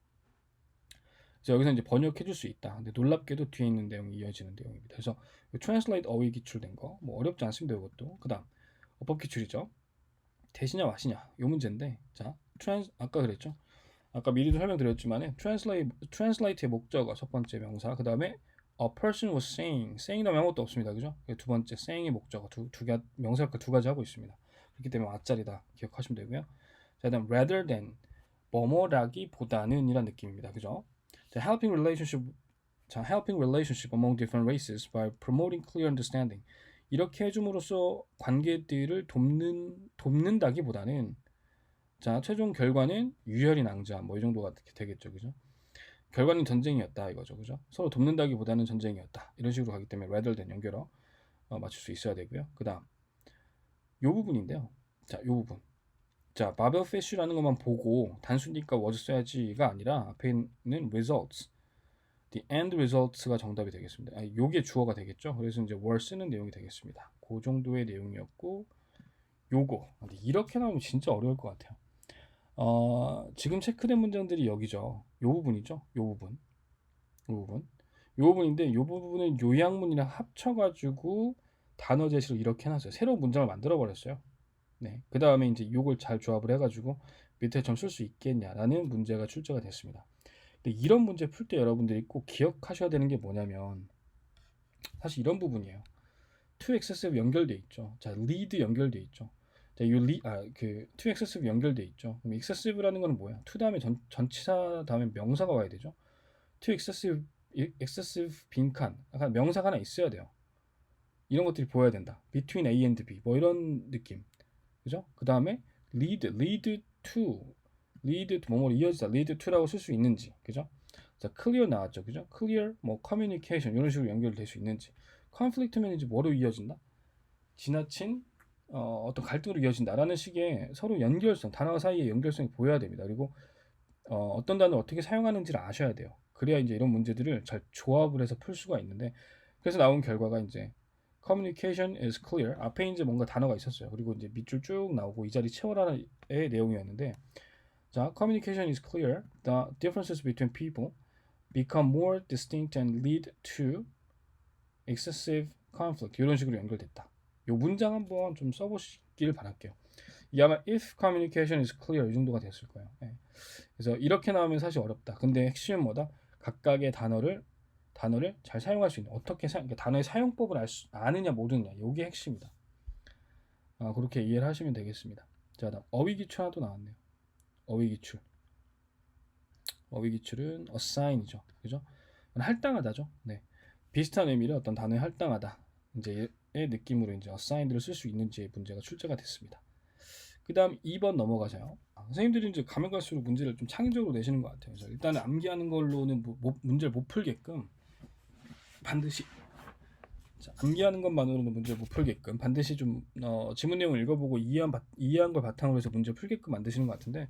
그래서 여기서 이제 번역해 줄 수 있다. 근데 놀랍게도 뒤에 있는 내용이 이어지는 내용입니다. 그래서 translate 어휘 기출된 거 뭐 어렵지 않습니다. 이것도. 그다음 어법 기출이죠. 대시냐 마시냐 이 문제인데 자 아까 그랬죠. 아까 미리도 설명드렸지만 translate의 목적어 첫 번째 명사 그 다음에 a person was saying이라면 아무것도 없습니다. 그죠? 두 번째 saying의 목적어 명사 역할 두 가지 하고 있습니다. 그렇기 때문에 앞자리다 기억하시면 되고요. 자, 그다음 rather than 뭐뭐라기보다는 이란 느낌입니다. 그죠? 자, helping relationship among different races by promoting clear understanding 이렇게 해줌으로써 관계들을 돕는다기보다는 자 최종 결과는 유혈이 낭자 뭐 이 정도가 되겠죠. 그죠? 결과는 전쟁이었다 이거죠. 그죠? 서로 돕는다기보다는 전쟁이었다. 이런 식으로 가기 때문에 rather than 연결어 맞출 수 있어야 되고요. 그 다음 요 부분인데요. 자, 요 부분. 자, 바벨 피쉬라는 것만 보고 단순히니까 was 써야지가 아니라 앞에 있는 results. the end results가 정답이 되겠습니다. 요게 주어가 되겠죠. 그래서 이제 were 쓰는 내용이 되겠습니다. 그 정도의 내용이었고 요거. 근데 이렇게 나오면 진짜 어려울 것 같아요. 지금 체크된 문장들이 여기죠. 요 부분이죠. 요 부분인데 요 부분은 요약문이랑 합쳐가지고 단어 제시로 이렇게 해놨어요. 새로운 문장을 만들어 버렸어요. 네. 그 다음에 이제 요걸 잘 조합을 해가지고 밑에 좀 쓸 수 있겠냐라는 문제가 출제가 됐습니다. 근데 이런 문제 풀 때 여러분들이 꼭 기억하셔야 되는 게 뭐냐면 사실 이런 부분이에요. to excessive 연결돼 있죠. 자, lead 연결돼 있죠. 자, 그 to excessive 연결돼 있죠. 그럼 excessive라는 거는 뭐야? to 다음에 전치사 다음에 명사가 와야 되죠. to excessive 빈칸, 약간 명사가 하나 있어야 돼요. 이런 것들이 보여야 된다. between A and B 뭐 이런 느낌, 그죠? 그 다음에 lead to 뭐뭐로 이어지다 lead to라고 쓸 수 있는지, 그죠? 자, clear 나왔죠, 그죠? clear 뭐 communication 이런 식으로 연결될 수 있는지, conflict면 이제 뭐로 이어진다? 지나친 어떤 갈등으로 이어진다라는 식의 서로 연결성, 단어 사이의 연결성이 보여야 됩니다. 그리고 어떤 단어를 어떻게 사용하는지를 아셔야 돼요. 그래야 이제 이런 문제들을 잘 조합을 해서 풀 수가 있는데, 그래서 나온 결과가 이제 communication is clear. 앞에 이제 뭔가 단어가 있었어요. 그리고 이제 밑줄 쭉 나오고 이 자리 채워라의 내용이었는데, 자, communication is clear. The differences between people become more distinct and lead to excessive conflict. 이런 식으로 연결됐다. 이 문장 한번 좀 써보시길 바랄게요. 이게 아마 if communication is clear 이 정도가 됐을 거예요. 네. 그래서 이렇게 나오면 사실 어렵다. 근데 핵심은 뭐다? 각각의 단어를 잘 사용할 수 있는, 어떻게 그러니까 단어의 사용법을 아느냐 모르느냐, 이게 핵심이다. 그렇게 이해를 하시면 되겠습니다. 자, 다음 어휘기출 하나 또 나왔네요. 어휘기출은 assign이죠, 그죠? 할당하다죠. 네, 비슷한 의미로 어떤 단어에 할당하다 이제의 느낌으로 이제 assigned를 쓸 수 있는지의 문제가 출제가 됐습니다. 그 다음 2번 넘어가세요. 선생님들이 이제 가면 갈수록 문제를 좀 창의적으로 내시는 것 같아요. 그래서 일단은 암기하는 걸로는 문제를 못 풀게끔 반드시, 암기하는 것만으로는 문제를 못 풀게끔 반드시 좀 지문 내용을 읽어보고 이해한 걸 바탕으로 해서 문제 풀게끔 만드시는 것 같은데,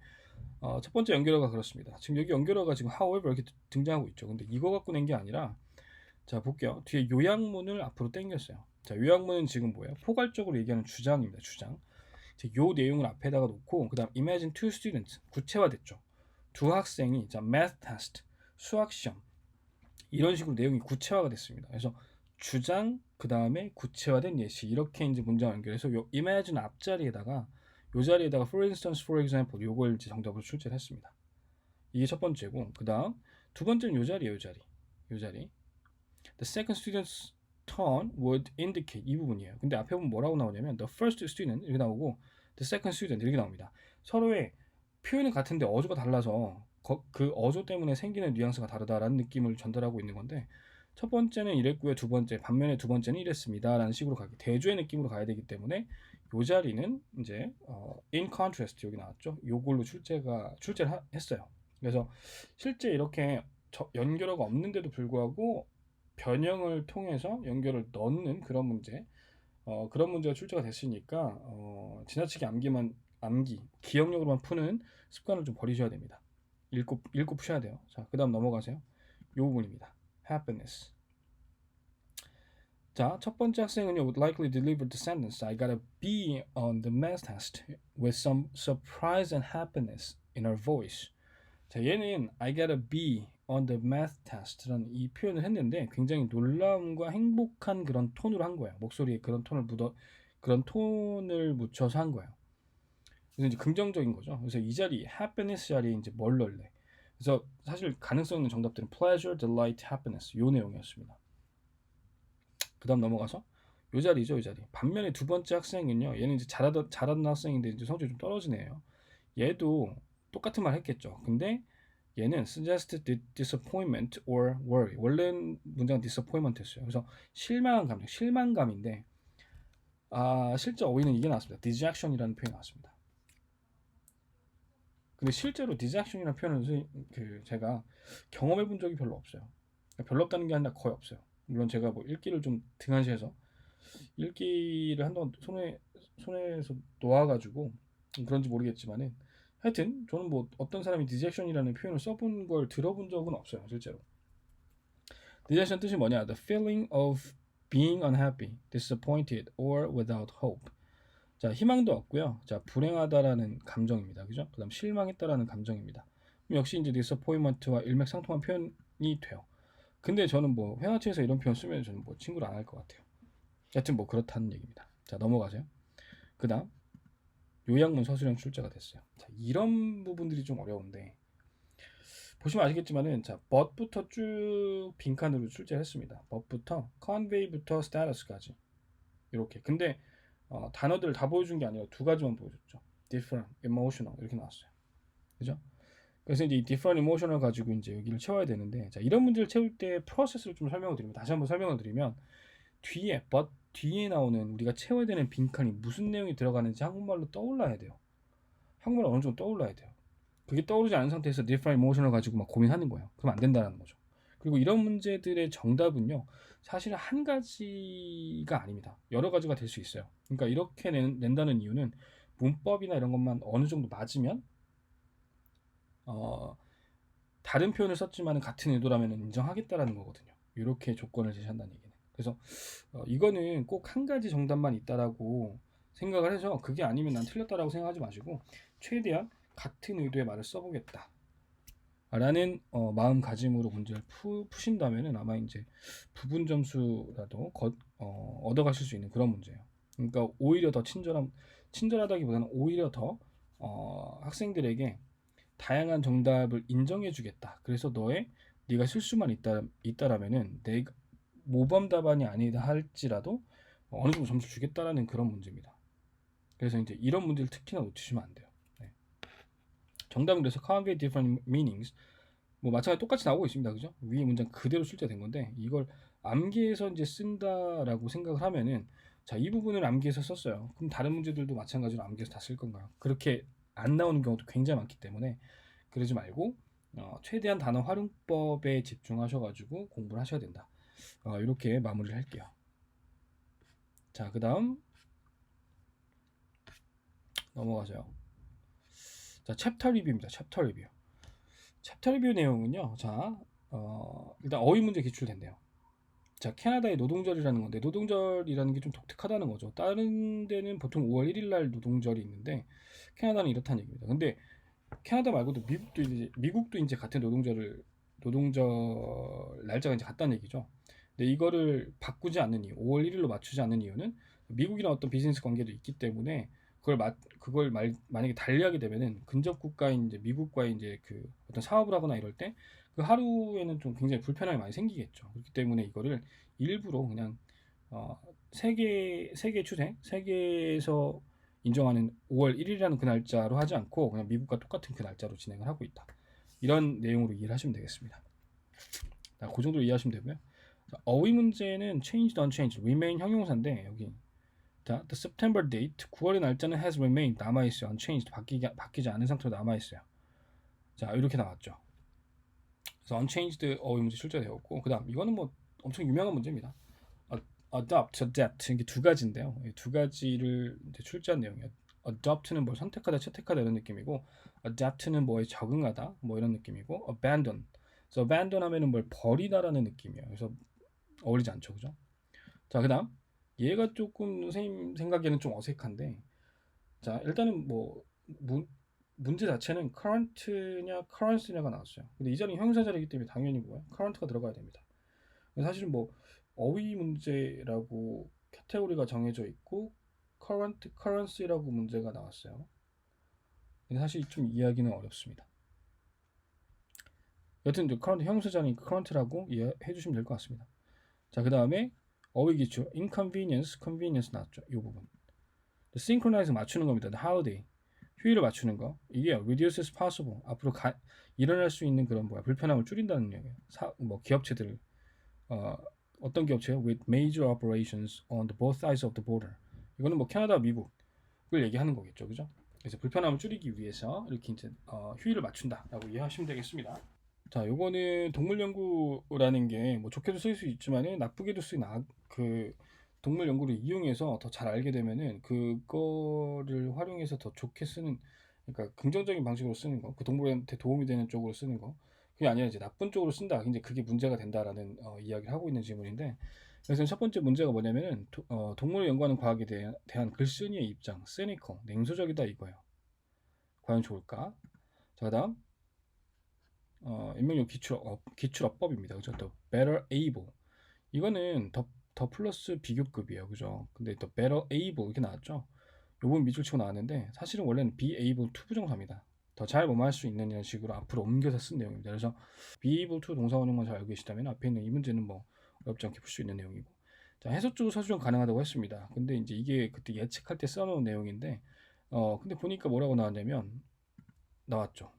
첫 번째 연결어가 그렇습니다. 지금 여기 연결어가 지금 however 이렇게 등장하고 있죠. 근데 이거 갖고 낸 게 아니라, 자 볼게요. 뒤에 요약문을 앞으로 당겼어요. 자, 요약문은 지금 뭐예요? 포괄적으로 얘기하는 주장입니다. 주장. 요 내용을 앞에다가 놓고, 그 다음 imagine two students 구체화됐죠. 두 학생이 자 math test 수학 시험 이런 식으로 내용이 구체화가 됐습니다. 그래서 주장 그 다음에 구체화된 예시, 이렇게 이제 문장 연결해서 요 imagine 앞자리에다가 요 자리에다가 for instance, for example 요걸 이제 정답으로 출제를 했습니다. 이게 첫 번째고, 그 다음 두 번째는 요 자리에요. 요 자리 the second student's turn would indicate 이 부분이에요. 근데 앞에 보면 뭐라고 나오냐면 the first student 이렇게 나오고 the second student 이렇게 나옵니다. 서로의 표현은 같은데 어조가 달라서 그 어조 때문에 생기는 뉘앙스가 다르다라는 느낌을 전달하고 있는 건데, 첫 번째는 이랬고요, 반면에 두 번째는 이랬습니다 라는 식으로 대조의 느낌으로 가야 되기 때문에 이 자리는 이제 in contrast 여기 나왔죠. 요걸로 출제를 했어요. 그래서 실제 이렇게 연결어가 없는데도 불구하고 변형을 통해서 연결을 넣는 그런 문제, 그런 문제가 출제가 됐으니까 지나치게 기억력으로만 푸는 습관을 좀 버리셔야 됩니다. 읽고 푸셔야 돼요. 자, 그 다음 넘어가세요. 이 부분입니다. happiness. 자, 첫 번째 학생은요 would likely deliver the sentence I got a B on the math test with some surprise and happiness in her voice. 자, 얘는 I got a B on the math test라는 이 표현을 했는데 굉장히 놀라움과 행복한 그런 톤으로 한 거예요. 목소리에 그런 톤을 묻혀서 한 거예요. 그래서 이제 긍정적인 거죠. 그래서 이 자리 happiness 자리에 이제 뭘 넣을래? 그래서 사실 가능성 있는 정답들은 pleasure, delight, happiness 요 내용이었습니다. 그 다음 넘어가서 요 자리죠, 요 자리. 반면에 두 번째 학생은요, 얘는 이제 잘하던 학생인데 이제 성적이 좀 떨어진 애예요. 얘도 똑같은 말 했겠죠. 근데 얘는 suggest disappointment or worry. 원래 문장은 disappointment였어요. 그래서 실망감인데, 실제 어휘는 이게 나왔습니다. dejection이라는 표현이 나왔습니다. 근데 실제로 dejection이라는 표현은 제가 경험해 본 적이 별로 없어요. 별로 없다는 게 아니라 거의 없어요. 물론 제가 뭐 읽기를 좀 등한시해서 읽기를 한동안 손에서 놓아가지고 그런지 모르겠지만은, 하여튼 저는 뭐 어떤 사람이 dejection이라는 표현을 써본 걸 들어본 적은 없어요. 실제로. dejection 뜻이 뭐냐? The feeling of being unhappy, disappointed, or without hope. 자, 희망도 없고요. 자, 불행하다라는 감정입니다. 그죠? 그다음 실망했다라는 감정입니다. 역시 이제 disappointment와 일맥상통한 표현이 돼요. 근데 저는 뭐 회화체에서 이런 표현 쓰면 저는 뭐 친구를 안 할 것 같아요. 여튼 뭐 그렇다는 얘기입니다. 자, 넘어가세요. 그다음 요약문 서술형 출제가 됐어요. 자, 이런 부분들이 좀 어려운데 보시면 아시겠지만은, 자, but부터 쭉 빈칸으로 출제했습니다. but부터 convey부터 status까지 이렇게. 근데 단어들을 다 보여준 게 아니라 두 가지만 보여줬죠. different, emotional 이렇게 나왔어요. 그죠? 그래서 이제 이 different emotional 가지고 이제 여기를 채워야 되는데, 자, 이런 문제를 채울 때 프로세스를 좀 설명을 드리면, 다시 한번 설명을 드리면, 뒤에 나오는 우리가 채워야 되는 빈칸이 무슨 내용이 들어가는지 한국말로 떠올라야 돼요. 한국말로 어느 정도 떠올라야 돼요. 그게 떠오르지 않은 상태에서 different emotional 가지고 막 고민하는 거예요. 그럼 안 된다는 거죠. 그리고 이런 문제들의 정답은요, 사실 한 가지가 아닙니다. 여러 가지가 될 수 있어요. 그러니까 이렇게 낸다는 이유는 문법이나 이런 것만 어느 정도 맞으면 다른 표현을 썼지만 같은 의도라면 인정하겠다라는 거거든요. 이렇게 조건을 제시한다는 얘기는. 그래서 이거는 꼭 한 가지 정답만 있다라고 생각을 해서 그게 아니면 난 틀렸다라고 생각하지 마시고 최대한 같은 의도의 말을 써보겠다 라는 마음가짐으로 문제를 푸신다면은 아마 이제 부분 점수라도 얻어가실 수 있는 그런 문제예요. 그러니까 오히려 더 친절하다기보다는 오히려 더 학생들에게 다양한 정답을 인정해주겠다. 그래서 네가 실수만 있다라면은 내가 모범 답안이 아니다 할지라도 어느 정도 점수 주겠다라는 그런 문제입니다. 그래서 이제 이런 문제를 특히나 놓치시면 안 돼요. 네. 정답은 그래서 convey different meanings 뭐 마찬가지 똑같이 나오고 있습니다. 그죠? 위에 문장 그대로 출제된 건데 이걸 암기해서 이제 쓴다라고 생각을 하면은 자, 이 부분을 암기해서 썼어요. 그럼 다른 문제들도 마찬가지로 암기해서 다 쓸 건가요? 그렇게 안 나오는 경우도 굉장히 많기 때문에 그러지 말고 최대한 단어 활용법에 집중하셔가지고 공부를 하셔야 된다. 이렇게 마무리를 할게요. 자, 그 다음 넘어가세요. 자, 챕터 리뷰입니다. 챕터 리뷰. 챕터 리뷰 내용은요. 자, 일단 어휘 문제 기출된대요. 자, 캐나다의 노동절이라는 건데 노동절이라는 게 좀 독특하다는 거죠. 다른 데는 보통 5월 1일 날 노동절이 있는데 캐나다는 이렇다는 얘기입니다. 근데 캐나다 말고도 미국도 이제 같은 노동절 날짜가 이제 같다는 얘기죠. 근데 이거를 바꾸지 않는 이유, 5월 1일로 맞추지 않는 이유는 미국이랑 어떤 비즈니스 관계도 있기 때문에 만약에 달리하게 되면은 근접 국가인 이제 미국과의 이제 그 어떤 사업을 하거나 이럴 때 그 하루에는 좀 굉장히 불편함이 많이 생기겠죠. 그렇기 때문에 이거를 일부러 그냥 세계에서 인정하는 5월 1일이라는 그 날짜로 하지 않고 그냥 미국과 똑같은 그 날짜로 진행을 하고 있다. 이런 내용으로 이해를 하시면 되겠습니다. 자, 그 정도로 이해하시면 되고요. 자, 어휘 문제는 changed, unchanged, remain 형용사인데 여기 자, the September date 9월의 날짜는 has remained 남아있어요. unchanged 바뀌지 않은 상태로 남아있어요. 자, 이렇게 나왔죠. 그래서 unchanged 어휘 문제 출제되었고 그 다음 이거는 뭐 엄청 유명한 문제입니다. adopt, adapt 이게 두 가지인데요. 이 두 가지를 이제 출제한 내용이에요. adopt는 뭘 선택하다, 채택하다 이런 느낌이고 adapt는 뭐에 적응하다 뭐 이런 느낌이고 abandon. 그래서 abandon 하면은 뭘 버리다라는 느낌이에요. 그래서 어울리지 않죠, 그죠? 자, 그다음 얘가 조금 선생님 생각에는 좀 어색한데 자, 일단은 뭐 문제 자체는 current냐 currency냐가 나왔어요. 근데 이 자리는 형용사 자리이기 때문에 당연히 뭐야? current가 들어가야 됩니다. 사실은 뭐 어휘 문제라고 카테고리가 정해져 있고 current currency라고 문제가 나왔어요. 근데 사실 좀 이해하기는 어렵습니다. 여튼 이제 current 형용사 자리인 current라고 이해해 주시면 될 것 같습니다. 자, 그 다음에 어휘 기출 inconvenience, convenience 나왔죠. 이 부분. synchronize 맞추는 겁니다. holiday 휴일을 맞추는 거. 이게 reduce as possible 앞으로 일어날 수 있는 그런 불편함을 줄인다는 얘기예요. 기업체들 어떤 기업체요? With major operations on the both sides of the border. 이거는 뭐 캐나다, 미국을 얘기하는 거겠죠, 그죠? 그래서 불편함을 줄이기 위해서 이렇게 이제 휴일을 맞춘다라고 이해하시면 되겠습니다. 자, 요거는 동물 연구라는 게 뭐 좋게도 쓸 수 있지만은 나쁘게도 그 동물 연구를 이용해서 더 잘 알게 되면은 그거를 활용해서 더 좋게 쓰는 그러니까 긍정적인 방식으로 쓰는 거, 그 동물한테 도움이 되는 쪽으로 쓰는 거. 그게 아니라 이제 나쁜 쪽으로 쓴다. 이제 그게 문제가 된다라는 이야기를 하고 있는 질문인데 그래서 첫 번째 문제가 뭐냐면은 동물을 연구하는 과학에 대한 글쓴이의 입장, cynical, 냉소적이다 이거예요. 과연 좋을까? 자, 그다음 인명용 기출어법입니다. 그죠? 또 better able 이거는 더 플러스 비교급이에요. 그죠? 근데 또 better able 이렇게 나왔죠? 요번 밑줄 치고 나왔는데 사실은 원래는 be able to 부정사입니다. 더 잘 뭐뭐 할 수 있는 이런 식으로 앞으로 옮겨서 쓴 내용입니다. 그래서 be able to 동사 원형만 잘 알고 계시다면 앞에 있는 이 문제는 뭐 어렵지 않게 풀 수 있는 내용이고 자, 해석적으로 서술형 가능하다고 했습니다. 근데 이제 이게 그때 예측할 때 써놓은 내용인데, 근데 보니까 뭐라고 나왔냐면, 나왔죠.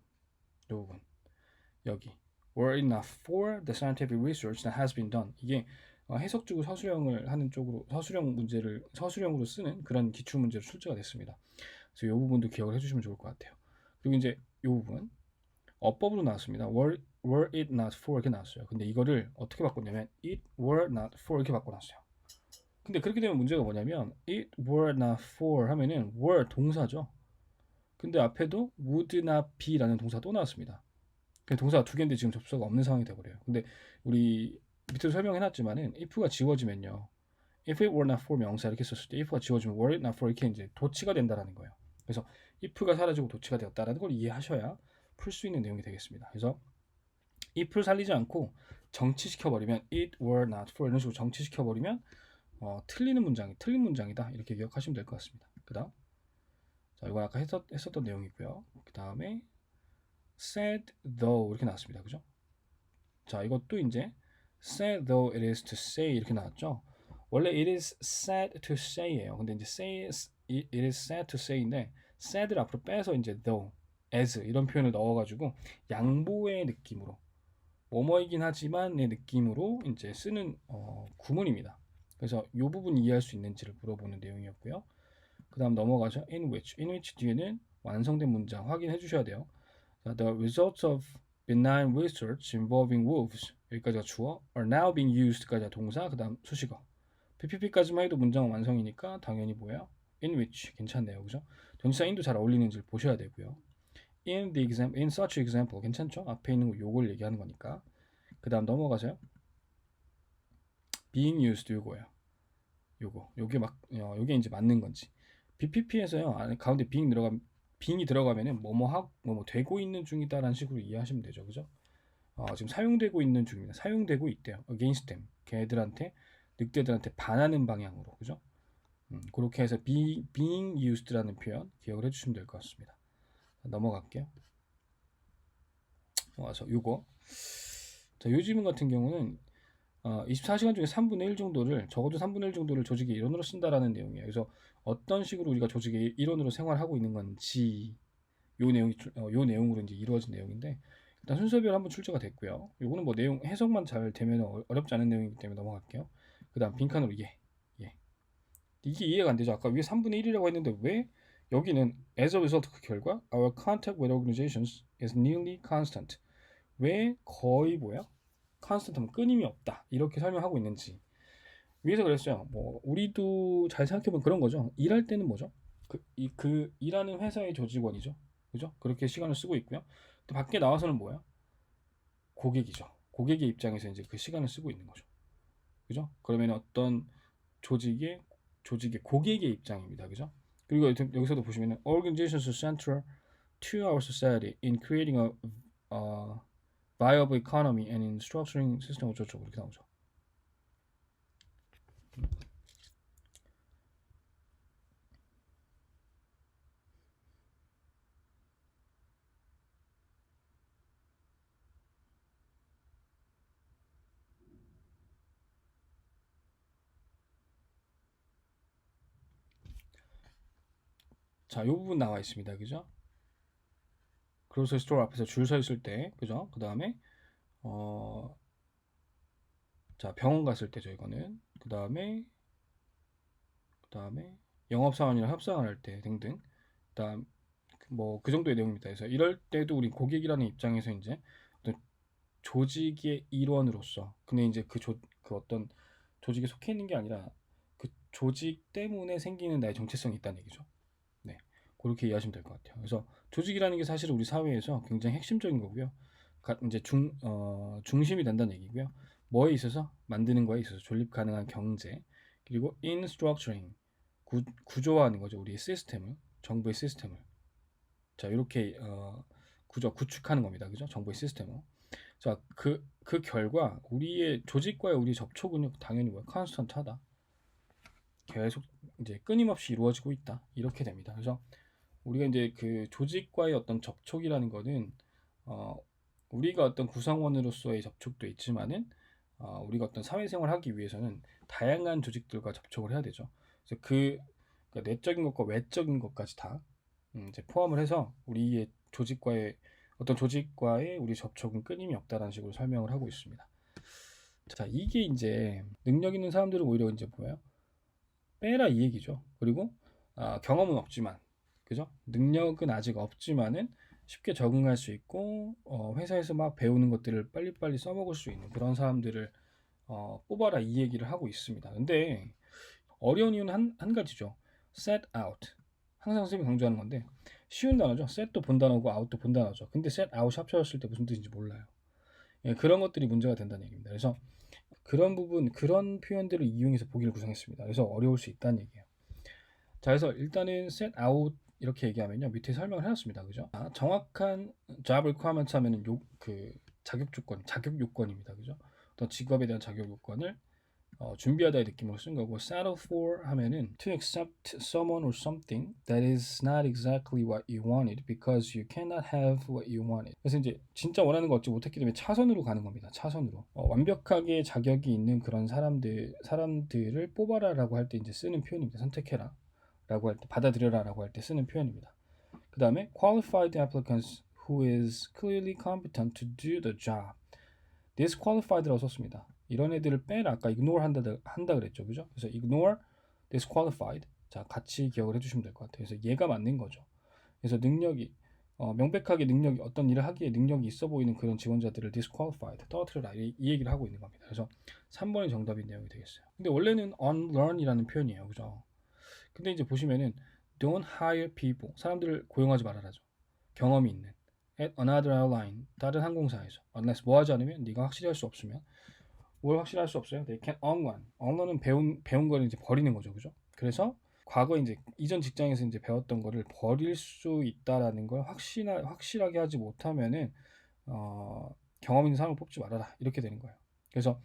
이 부분. 여기. Were enough for the scientific research that has been done. 이게 해석적으로 서술형을 하는 쪽으로, 서술형 문제를 서술형으로 쓰는 그런 기출 문제로 출제가 됐습니다. 그래서 이 부분도 기억을 해주시면 좋을 것 같아요. 그리고 이제 이 부분. 어법으로 나왔습니다. were it not for 이렇게 나왔어요. 근데 이거를 어떻게 바꿨냐면 it were not for 이렇게 바꿔놨어요. 근데 그렇게 되면 문제가 뭐냐면 it were not for 하면은 were 동사죠. 근데 앞에도 would not be라는 동사 또 나왔습니다. 동사가 두 개인데 지금 접수가 없는 상황이 돼버려요. 근데 우리 밑에도 설명해놨지만은 if가 지워지면요. if it were not for 명사 이렇게 썼을 때 if가 지워지면 were it not for 이렇게 이제 도치가 된다라는 거예요. 그래서 if가 사라지고 도치가 되었다라는 걸 이해하셔야 풀 수 있는 내용이 되겠습니다. 그래서 if를 살리지 않고 정치시켜버리면 it were not for 이런 식으로 정치시켜버리면 틀린 문장이다 이렇게 기억하시면 될 것 같습니다. 그 다음 자 이거 아까 했었던 내용이고요. 그 다음에 said though 이렇게 나왔습니다. 그죠? 자 이것도 이제 said though it is to say 이렇게 나왔죠. 원래 it is said to say예요. 근데 이제 it is said to say인데 said를 앞으로 빼서 이제 though, as 이런 표현을 넣어가지고 양보의 느낌으로 뭐뭐이긴 하지만의 느낌으로 이제 쓰는 구문입니다. 그래서 이 부분 이해할 수 있는지를 물어보는 내용이었고요. 그 다음 넘어가죠. in which 뒤에는 완성된 문장 확인해 주셔야 돼요. The results of benign research involving wolves 여기까지가 주어 are now being used까지가 동사 그 다음 수식어 PPP까지만 해도 문장은 완성이니까 당연히 뭐예요? in which 괜찮네요. 그죠? 동사 in도 잘 어울리는지를 보셔야 되고요. in such example 괜찮죠? 앞에 있는 거 요걸 얘기하는 거니까. 그 다음 넘어가세요. being used 요거예요. 요게 이제 맞는 건지. BPP에서요 가운데 being이 들어가면은 뭐뭐 되고 있는 중이다라는 식으로 이해하시면 되죠. 그죠? 지금 사용되고 있는 중입니다. 사용되고 있대요. against them. 걔들한테 늑대들한테 반하는 방향으로. 그죠? 그렇게 해서 being used라는 표현 기억을 해주시면 될 것 같습니다. 넘어갈게요. 와서 요거. 자, 요 지문 같은 경우는 24시간 중에 3분의 1 정도를 적어도 3분의 1 정도를 조직의 일원으로 쓴다라는 내용이에요. 그래서 어떤 식으로 우리가 조직의 일원으로 생활하고 있는 건지 요 내용으로 이제 이루어진 내용인데 일단 순서별로 한번 출제가 됐고요. 요거는 뭐 내용 해석만 잘 되면 어렵지 않은 내용이기 때문에 넘어갈게요. 그다음 빈칸으로 예. 이게 이해가 안 되죠. 아까 위에 3분의 1이라고 했는데 왜 여기는 as a result 그 결과 our contact with organizations is nearly constant. 왜 거의 뭐야? constant하면 끊임이 없다. 이렇게 설명하고 있는지. 위에서 그랬어요. 뭐 우리도 잘 생각해보면 그런 거죠. 일할 때는 뭐죠? 그 일하는 회사의 조직원이죠. 그죠? 그렇게 시간을 쓰고 있고요. 또 밖에 나와서는 뭐야? 고객이죠. 고객의 입장에서 이제 그 시간을 쓰고 있는 거죠. 그죠? 그러면 어떤 조직의 고객의 입장입니다. 그죠? 그리고 여기서도 보시면은 organizations are central to our society in creating a viable economy and in structuring system 어쩌고 이렇게 나오죠. 자, 이 부분 나와 있습니다. 그죠? 그로서리 스토어 앞에서 줄 서 있을 때, 그죠? 그 다음에 자, 병원 갔을 때죠, 이거는. 그 다음에 영업사원이랑 협상을 할 때 등등. 그다음 뭐 그 정도의 내용입니다. 그래서 이럴 때도 우리 고객이라는 입장에서 이제 어떤 조직의 일원으로서, 근데 이제 그 어떤 조직에 속해 있는 게 아니라 그 조직 때문에 생기는 나의 정체성이 있다는 얘기죠. 네, 그렇게 이해하시면 될 것 같아요. 그래서 조직이라는 게 사실 우리 사회에서 굉장히 핵심적인 거고요. 이제 중심이 된다는 얘기고요. 뭐에 있어서 만드는 거에 있어서 존립 가능한 경제, 그리고 in structuring 구조화하는 거죠. 우리의 시스템을, 정부의 시스템을. 자, 이렇게 구축하는 겁니다. 그죠? 정부의 시스템을. 자, 그 결과 우리의 조직과의 우리 접촉은 당연히 컨스턴트하다. 계속 이제 끊임없이 이루어지고 있다. 이렇게 됩니다. 그래서 우리가 이제 그 조직과의 어떤 접촉이라는 거는 우리가 어떤 구성원으로서의 접촉도 있지만은 우리가 어떤 사회생활을 하기 위해서는 다양한 조직들과 접촉을 해야 되죠. 그래서 그러니까 내적인 것과 외적인 것까지 다 이제 포함을 해서 우리의 조직과의 어떤 조직과의 우리 접촉은 끊임이 없다라는 식으로 설명을 하고 있습니다. 자, 이게 이제 능력 있는 사람들은 오히려 이제 뭐예요? 빼라 이 얘기죠. 그리고 경험은 없지만, 그죠? 능력은 아직 없지만은 쉽게 적응할 수 있고 회사에서 막 배우는 것들을 빨리빨리 써먹을 수 있는 그런 사람들을 뽑아라 이 얘기를 하고 있습니다. 근데 어려운 이유는 한 가지죠. set out. 항상 선생님이 강조하는 건데 쉬운 단어죠. set도 본 단어고 out도 본 단어죠. 근데 set out 합쳐졌을 때 무슨 뜻인지 몰라요. 예, 그런 것들이 문제가 된다는 얘기입니다. 그래서 그런 부분, 그런 표현들을 이용해서 보기를 구성했습니다. 그래서 어려울 수 있다는 얘기예요. 자, 그래서 일단은 set out 이렇게 얘기하면요. 밑에 설명을 해놨습니다. 그죠? 정확한 job requirement 하면은 그 자격 조건, 자격 요건입니다. 그죠? 어떤 직업에 대한 자격 요건을 준비하다의 느낌으로 쓴 거고 settle for 하면은 to accept someone or something that is not exactly what you wanted because you cannot have what you wanted. 그래서 이제 진짜 원하는 거 얻지 못했기 때문에 차선으로 가는 겁니다. 차선으로 완벽하게 자격이 있는 그런 사람들을 뽑아라라고 할 때 이제 쓰는 표현입니다. 선택해라 라고 할 때, 받아들여라 라고 할 때 쓰는 표현입니다. 그 다음에 qualified applicants who is clearly competent to do the job. disqualified라고 썼습니다. 이런 애들을 빼라. 아까 ignore 한다 그랬죠. 그죠? 그래서 ignore, disqualified. 자, 같이 기억을 해주시면 될 것 같아요. 그래서 얘가 맞는 거죠. 그래서 능력이, 명백하게 능력이, 어떤 일을 하기에 능력이 있어 보이는 그런 지원자들을 disqualified, 떨어뜨려라. 이 얘기를 하고 있는 겁니다. 그래서 3번이 정답인 내용이 되겠어요. 근데 원래는 unlearn이라는 표현이에요. 그죠? 근데 이제 보시면은 don't hire people. 사람들을 고용하지 말아라죠. 경험이 있는. at another airline. 다른 항공사에서. unless 뭐 하지 않으면 네가 확실히 할 수 없으면 뭘 확실히 할 수 없어요. They can unlearn. unlearn은 배운 거를 이제 버리는 거죠. 그죠? 그래서 과거 이제 이전 직장에서 이제 배웠던 거를 버릴 수 있다라는 걸 확실하게 하지 못하면은 경험 있는 사람을 뽑지 말아라. 이렇게 되는 거예요. 그래서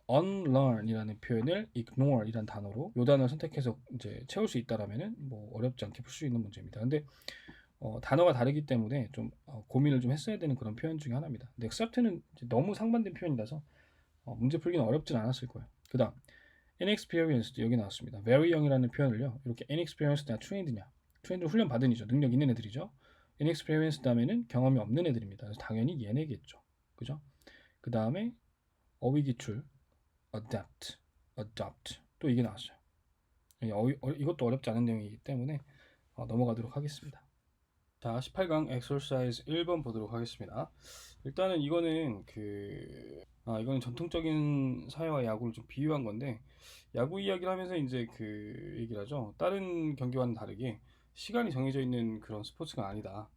unlearn이라는 표현을 ignore이라는 단어로 요 단어를 선택해서 이제 채울 수 있다라면은 뭐 어렵지 않게 풀 수 있는 문제입니다. 근데 단어가 다르기 때문에 좀 고민을 좀 했어야 되는 그런 표현 중에 하나입니다. 근데 accept는 너무 상반된 표현이라서 문제 풀기는 어렵진 않았을 거예요. 그 다음 inexperienced 여기 나왔습니다. very young이라는 표현을요. 이렇게 inexperienced냐 trained냐. trained는 훈련 받은 이죠. 능력 있는 애들이죠. inexperienced 다음에는 경험이 없는 애들입니다. 그래서 당연히 얘네겠죠. 그죠? 그 다음에 어휘 기출 adopt 또 이게 나왔어요. 이것도 어렵지 않은 내용이기 때문에 넘어가도록 하겠습니다. 자, 18강 exercise 1번 보도록 하겠습니다. 일단은 이거는 이거는 전통적인 사회와 야구를 좀 비유한 건데 야구 이야기를 하면서 이제 그 얘기를 하죠. 다른 경기와는 다르게 시간이 정해져 있는 그런 스포츠가 아니다.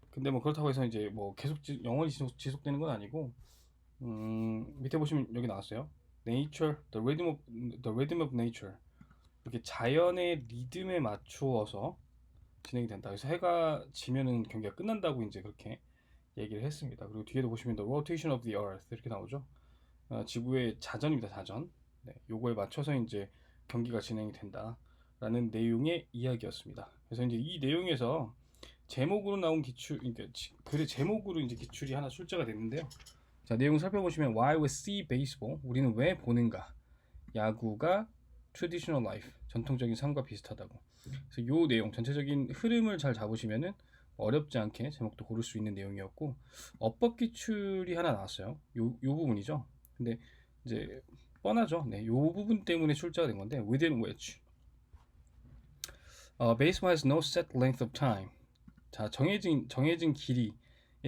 근데 뭐 그렇다고 해서 이제 뭐 계속 영원히 지속되는 건 아니고 밑에 보시면 여기 나왔어요. Nature, the rhythm of nature. 이렇게 자연의 리듬에 맞추어서 진행이 된다. 그래서 해가 지면은 경기가 끝난다고 이제 그렇게 얘기를 했습니다. 그리고 뒤에도 보시면 the rotation of the earth 이렇게 나오죠. 지구의 자전입니다. 자전. 네, 요거에 맞춰서 이제 경기가 진행이 된다라는 내용의 이야기였습니다. 그래서 이제 이 내용에서 제목으로 나온 기출, 그러니까 글의 제목으로 이제 기출이 하나 출제가 됐는데요. 자, 내용 살펴보시면 Why we see baseball? 우리는 왜 보는가? 야구가 traditional life, 전통적인 삶과 비슷하다고. 그래서 이 내용 전체적인 흐름을 잘 잡으시면은 어렵지 않게 제목도 고를 수 있는 내용이었고 어법 기출이 하나 나왔어요. 요 부분이죠. 근데 이제 뻔하죠. 네, 요 부분 때문에 출제가 된 건데 within which baseball has no set length of time. 자, 정해진 길이의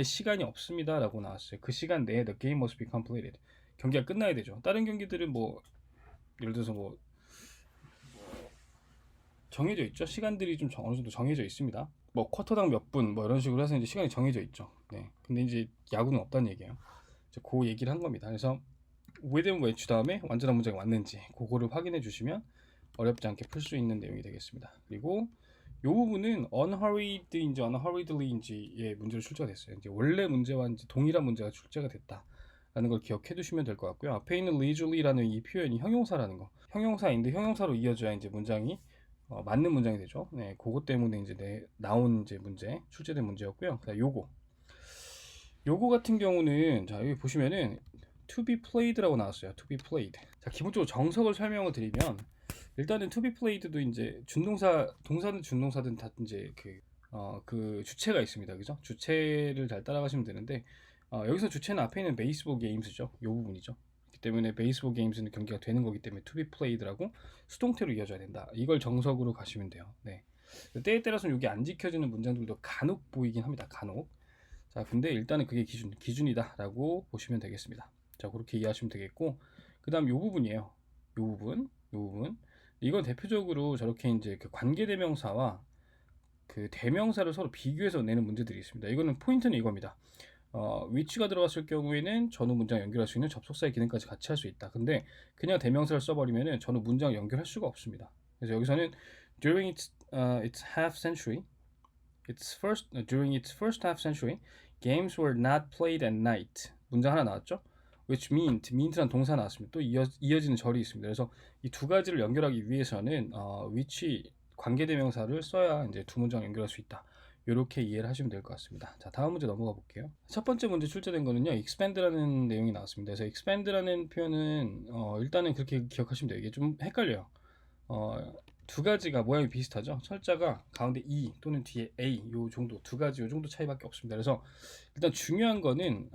시간이 없습니다라고 나왔어요. 그 시간 내에 the game must be completed. 경기가 끝나야 되죠. 다른 경기들은 뭐 예를 들어서 뭐 정해져 있죠. 시간들이 좀 어느 정도 정해져 있습니다. 뭐 쿼터당 몇 분 뭐 이런 식으로 해서 이제 시간이 정해져 있죠. 네. 근데 이제 야구는 없다는 얘기예요. 그 얘기를 한 겁니다. 그래서 within which 다음에 완전한 문제가 맞는지 그거를 확인해 주시면 어렵지 않게 풀 수 있는 내용이 되겠습니다. 그리고 이 부분은 unhurried인지 unhurriedly인지의 문제로 출제가 됐어요. 이제 원래 문제와 이제 동일한 문제가 출제가 됐다라는 걸 기억해 두시면 될 것 같고요. 앞에 있는 leisurely라는 이 표현이 형용사라는 거. 형용사인데 형용사로 이어져야 이제 문장이 맞는 문장이 되죠. 네, 그것 때문에 이제 나온 이제 문제, 출제된 문제였고요. 그다음 요거 같은 경우는 자 여기 보시면은 to be played라고 나왔어요. to be played. 자, 기본적으로 정석을 설명을 드리면 일단은 to be played도 이제 준동사, 동사든 준동사든 다 이제 그 주체가 있습니다. 그죠? 주체를 잘 따라가시면 되는데 여기서 주체는 앞에 있는 베이스볼 게임스죠. 이 부분이죠. 그렇기 때문에 베이스볼 게임스는 경기가 되는 거기 때문에 to be played라고 수동태로 이어져야 된다. 이걸 정석으로 가시면 돼요. 네. 때에 따라서는 이게 안 지켜지는 문장들도 간혹 보이긴 합니다. 간혹. 자, 근데 일단은 그게 기준이다라고 보시면 되겠습니다. 자, 그렇게 이해하시면 되겠고, 그 다음 요 부분이에요. 요 부분. 이건 대표적으로 저렇게 이제 그 관계대명사와 그 대명사를 서로 비교해서 내는 문제들이 있습니다. 이거는 포인트는 이겁니다. which가 들어갔을 경우에는 전후 문장 연결할 수 있는 접속사의 기능까지 같이 할 수 있다. 근데 그냥 대명사를 써버리면은 전후 문장 연결할 수가 없습니다. 그래서 여기서는 during its half century, during its first half century, games were not played at night. 문장 하나 나왔죠? which meant란 동사 나왔습니다. 또 이어지는 절이 있습니다. 그래서 이 두 가지를 연결하기 위해서는 which 관계대명사를 써야 이제 두 문장 연결할 수 있다. 이렇게 이해를 하시면 될 것 같습니다. 자, 다음 문제 넘어가 볼게요. 첫 번째 문제 출제된 거는요, expand라는 내용이 나왔습니다. 그래서 expand라는 표현은 일단은 그렇게 기억하시면 돼요. 이게 좀 헷갈려요. 두 가지가 모양이 비슷하죠. 철자가 가운데 E 또는 뒤에 A 요 정도, 두 가지 요 정도 차이밖에 없습니다. 그래서 일단 중요한 거는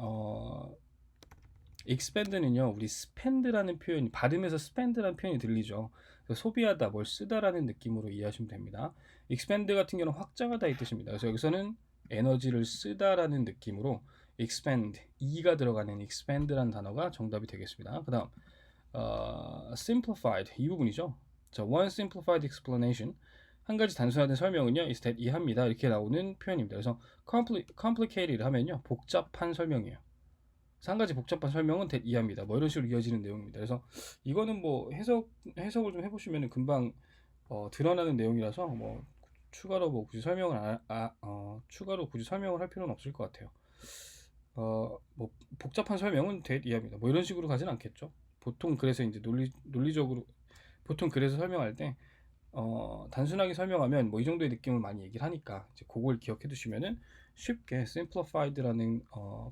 expand는요, 우리 spend라는 표현이, 발음에서 spend라는 표현이 들리죠. 소비하다, 뭘 쓰다라는 느낌으로 이해하시면 됩니다. expand 같은 경우는 확장하다 이 뜻입니다. 그래서 여기서는 에너지를 쓰다라는 느낌으로 expand, e가 들어가는 expand라는 단어가 정답이 되겠습니다. 그 다음 simplified 이 부분이죠. 자, one simplified explanation, 한 가지 단순화된 설명은요, is that 이합니다. 이렇게 나오는 표현입니다. 그래서 complicated 하면요, 복잡한 설명이에요. 한 가지 복잡한 설명은 that 이합니다. 뭐 이런 식으로 이어지는 내용입니다. 그래서 이거는 뭐 해석을 좀 해보시면 금방 드러나는 내용이라서 뭐 추가로 뭐 굳이 추가로 굳이 설명을 할 필요는 없을 것 같아요. 뭐 복잡한 설명은 that 이합니다. 뭐 이런 식으로 가진 않겠죠. 보통 그래서 이제 논리적으로 보통 그래서 설명할 때 단순하게 설명하면 뭐 이 정도의 느낌을 많이 얘기를 하니까 이제 그걸 기억해 두시면은 쉽게 simplified라는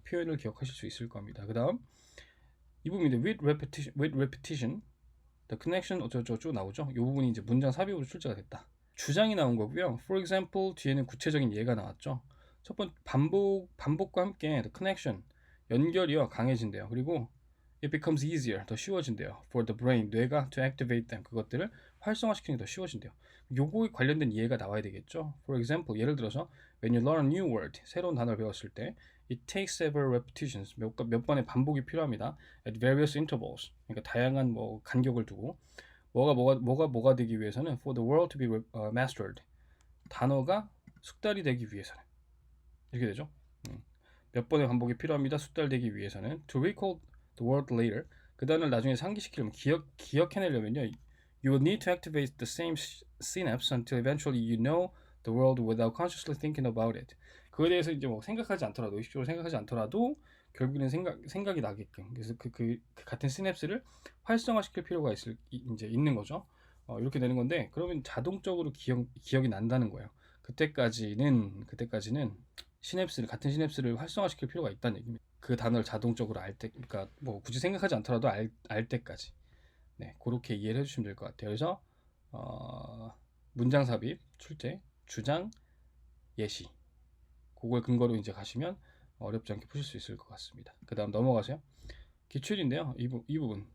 표현을 기억하실 수 있을 겁니다. 그 다음 이 부분인데 with repetition, the connection 어쩌고저쩌고 나오죠. 이 부분이 이제 문장 삽입으로 출제가 됐다. 주장이 나온 거고요. For example 뒤에는 구체적인 예가 나왔죠. 첫 번째 반복과 함께 the connection, 연결이요 강해진대요. 그리고 it becomes easier, 더 쉬워진대요. for the brain, 뇌가 to activate them, 그것들을 활성화시키는 게 더 쉬워진대요. 요거에 관련된 예가 나와야 되겠죠. For example, 예를 들어서 when you learn a new word, 새로운 단어를 배웠을 때 it takes several repetitions, 몇 번의 반복이 필요합니다. at various intervals, 그러니까 다양한 뭐 간격을 두고 뭐가 되기 위해서는 for the word to be mastered, 단어가 숙달이 되기 위해서는 이렇게 되죠. 몇 번의 반복이 필요합니다. 숙달되기 위해서는 to recall the word later, 그 단어를 나중에 상기시키려면 기억해내려면요, you will need to activate the same synapse until eventually you know the world without consciously thinking about it. 그거에 대해서 이제 뭐 생각하지 않더라도, 의식적으로 생각하지 않더라도 결국에는 생각이 나게끔, 그래서 그 같은 시냅스를 활성화시킬 필요가 이제 있는 거죠. 이렇게 되는 건데, 그러면 자동적으로 기억이 난다는 거예요. 그때까지는 같은 시냅스를 활성화시킬 필요가 있다는 얘기입니다. 그 단어를 자동적으로 알 때, 그러니까 뭐 굳이 생각하지 않더라도 알 때까지. 네, 그렇게 이해를 해주시면 될 것 같아요. 그래서 문장 삽입, 출제, 주장, 예시, 그걸 근거로 이제 가시면 어렵지 않게 푸실 수 있을 것 같습니다. 그 다음 넘어가세요. 기출인데요. 이 부분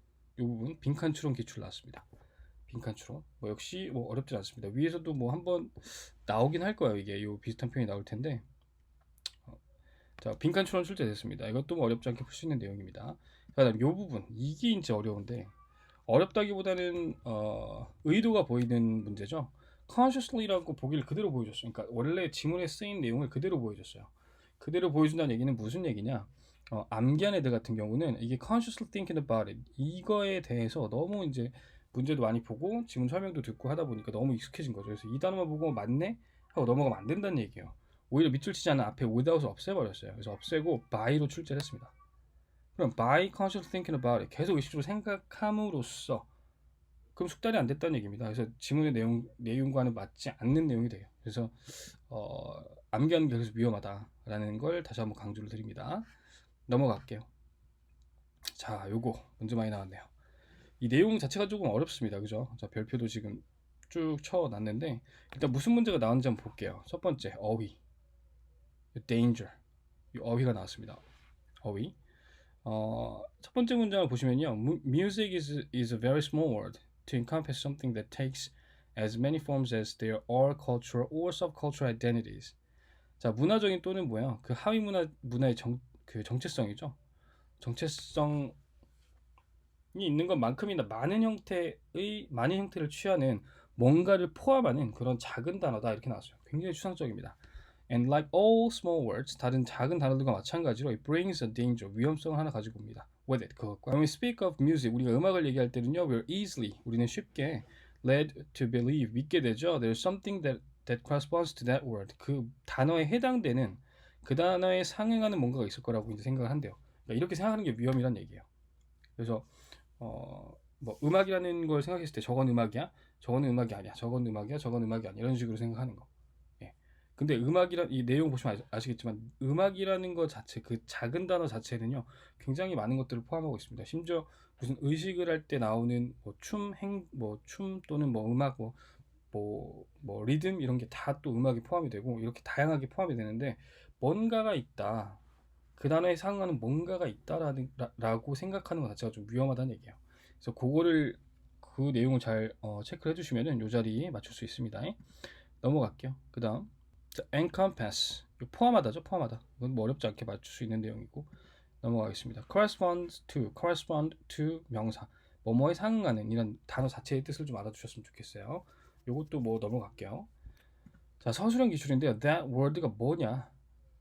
빈칸 추론 기출 나왔습니다. 빈칸 추론, 뭐 역시 뭐 어렵지 않습니다. 위에서도 뭐 한번 나오긴 할 거예요. 이게 요 비슷한 표현이 나올 텐데. 자, 빈칸 추론 출제됐습니다. 이것도 뭐 어렵지 않게 풀 수 있는 내용입니다. 그 다음 요 부분, 이게 이제 어려운데, 어렵다기보다는 의도가 보이는 문제죠. consciously라고 보기를 그대로 보여줬어요. 그러니까 원래 지문에 쓰인 내용을 그대로 보여줬어요. 그대로 보여준다는 얘기는 무슨 얘기냐? 암기한 애들 같은 경우는 이게 consciously thinking about it, 이거에 대해서 너무 이제 문제도 많이 보고 지문 설명도 듣고 하다 보니까 너무 익숙해진 거죠. 그래서 이 단어만 보고 맞네 하고 넘어가면 안 된다는 얘기예요. 오히려 밑줄 치지 않은 앞에 without을 없애버렸어요. 그래서 없애고 by로 출제를 했습니다. 그럼 by consciously thinking about it, 계속 의식적으로 생각함으로써, 그럼 숙달이 안 됐다는 얘기입니다. 그래서 지문의 내용과는 맞지 않는 내용이 돼요. 그래서 암기하는 게 그래서 위험하다라는 걸 다시 한번 강조를 드립니다. 넘어갈게요. 자, 요거 문제 많이 나왔네요. 이 내용 자체가 조금 어렵습니다. 그죠? 자, 별표도 지금 쭉 쳐놨는데 일단 무슨 문제가 나왔는지 한번 볼게요. 첫 번째, 어휘, danger, 이 어휘가 나왔습니다. 어휘. 첫 번째 문장을 보시면요. Music is a very small word to encompass something that takes as many forms as there are cultural or subcultural identities. 자, 문화적인 또는 뭐야? 그 하위 문화의 그 정체성이죠. 정체성이 있는 것만큼이나 많은 형태를 취하는 뭔가를 포함하는 그런 작은 단어다 이렇게 나왔어요. 굉장히 추상적입니다. And like all small words, 다른 작은 단어들과 마찬가지로 it brings a danger, 위험성을 하나 가지고 옵니다. With it, 그것과. When we speak of music, 우리가 음악을 얘기할 때는요, 우리는 쉽게 led to believe, 믿게 되죠. There's something that corresponds to that word. 그 단어에 해당되는, 그 단어에 상응하는 뭔가가 있을 거라고 이제 생각을 한대요. 그러니까 이렇게 생각하는 게 위험이란 얘기예요. 그래서 뭐 음악이라는 걸 생각했을 때 저건 음악이야, 저거는 음악이 아니야, 저건 음악이야, 저건 음악이 아니야, 이런 식으로 생각하는 거. 근데 이 내용 보시면 아시겠지만 아시겠지만 것 자체, 그 작은 단어 자체는요 굉장히 많은 것들을 포함하고 있습니다. 심지어 무슨 의식을 할 때 나오는 춤 또는 음악 리듬 이런 게 다 또 음악이 포함이 되고 이렇게 다양하게 포함이 되는데 뭔가가 있다, 그 단어에 상응하는 뭔가가 있다라고 생각하는 것 자체가 좀 위험하다는 얘기예요. 그래서 그 내용을 잘 체크를 해주시면은 요 자리에 맞출 수 있습니다. 넘어갈게요. 그 다음 encompass, 포함하다죠. 포함하다. 이건 뭐 어렵지 않게 맞출 수 있는 내용이고 넘어가겠습니다. correspond to 명사, 뭐뭐에 상응하는 이런 단어 자체의 뜻을 좀 알아두셨으면 좋겠어요. 요것도 뭐 넘어갈게요. 자, 서술형 기출인데요. that word가 뭐냐?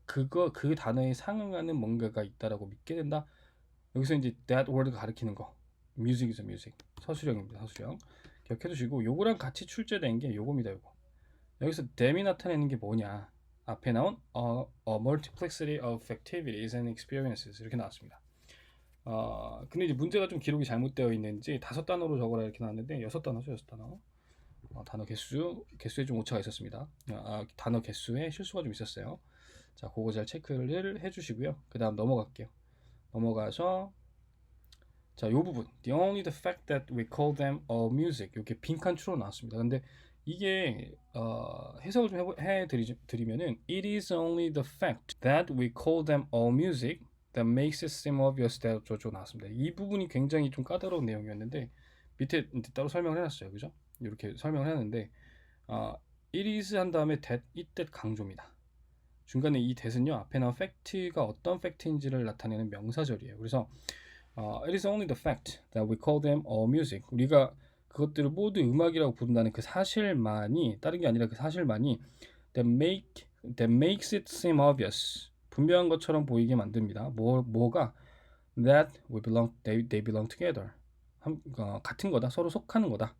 그 단어에 상응하는 뭔가가 있다라고 믿게 된다. 여기서 이제 that word가 가리키는 거, music이죠, music. 서술형입니다. 서술형. 기억해 두시고 요거랑 같이 출제된 게 요겁니다. 요거. 여기서 them이 나타내는 게 뭐냐? 앞에 나온 a multiplicity of activities and experiences 이렇게 나왔습니다. 근데 이제 문제가 좀 기록이 잘못되어 있는지 5단어로 적어라 이렇게 나왔는데 6단어죠, 6단어. 단어 개수에 좀 오차가 있었습니다. 단어 개수에 실수가 좀 있었어요. 자, 그거 잘 체크를 해주시고요. 그 다음 넘어갈게요. 넘어가서 자, 요 부분 the only the fact that we call them all music, 이렇게 빈칸 추로 나왔습니다. 근데 이게 해석을 좀 해드리면은 it is only the fact that we call them all music that makes it seem obvious that 저쪽 나왔습니다. 이 부분이 굉장히 좀 까다로운 내용이었는데 밑에 따로 설명을 해놨어요. 그죠? 이렇게 설명을 했는데 it is 한 다음에 that, 이때 강조입니다. 중간에 이 that은요 앞에 나온 fact가 어떤 fact인지를 나타내는 명사절이에요. 그래서 it is only the fact that we call them all music, 우리가 그것들을 모두 음악이라고 부른다는 그 사실만이, 다른 게 아니라 그 사실만이 that makes it seem obvious, 분명한 것처럼 보이게 만듭니다. 뭐가 that they belong together, 같은 거다, 서로 속하는 거다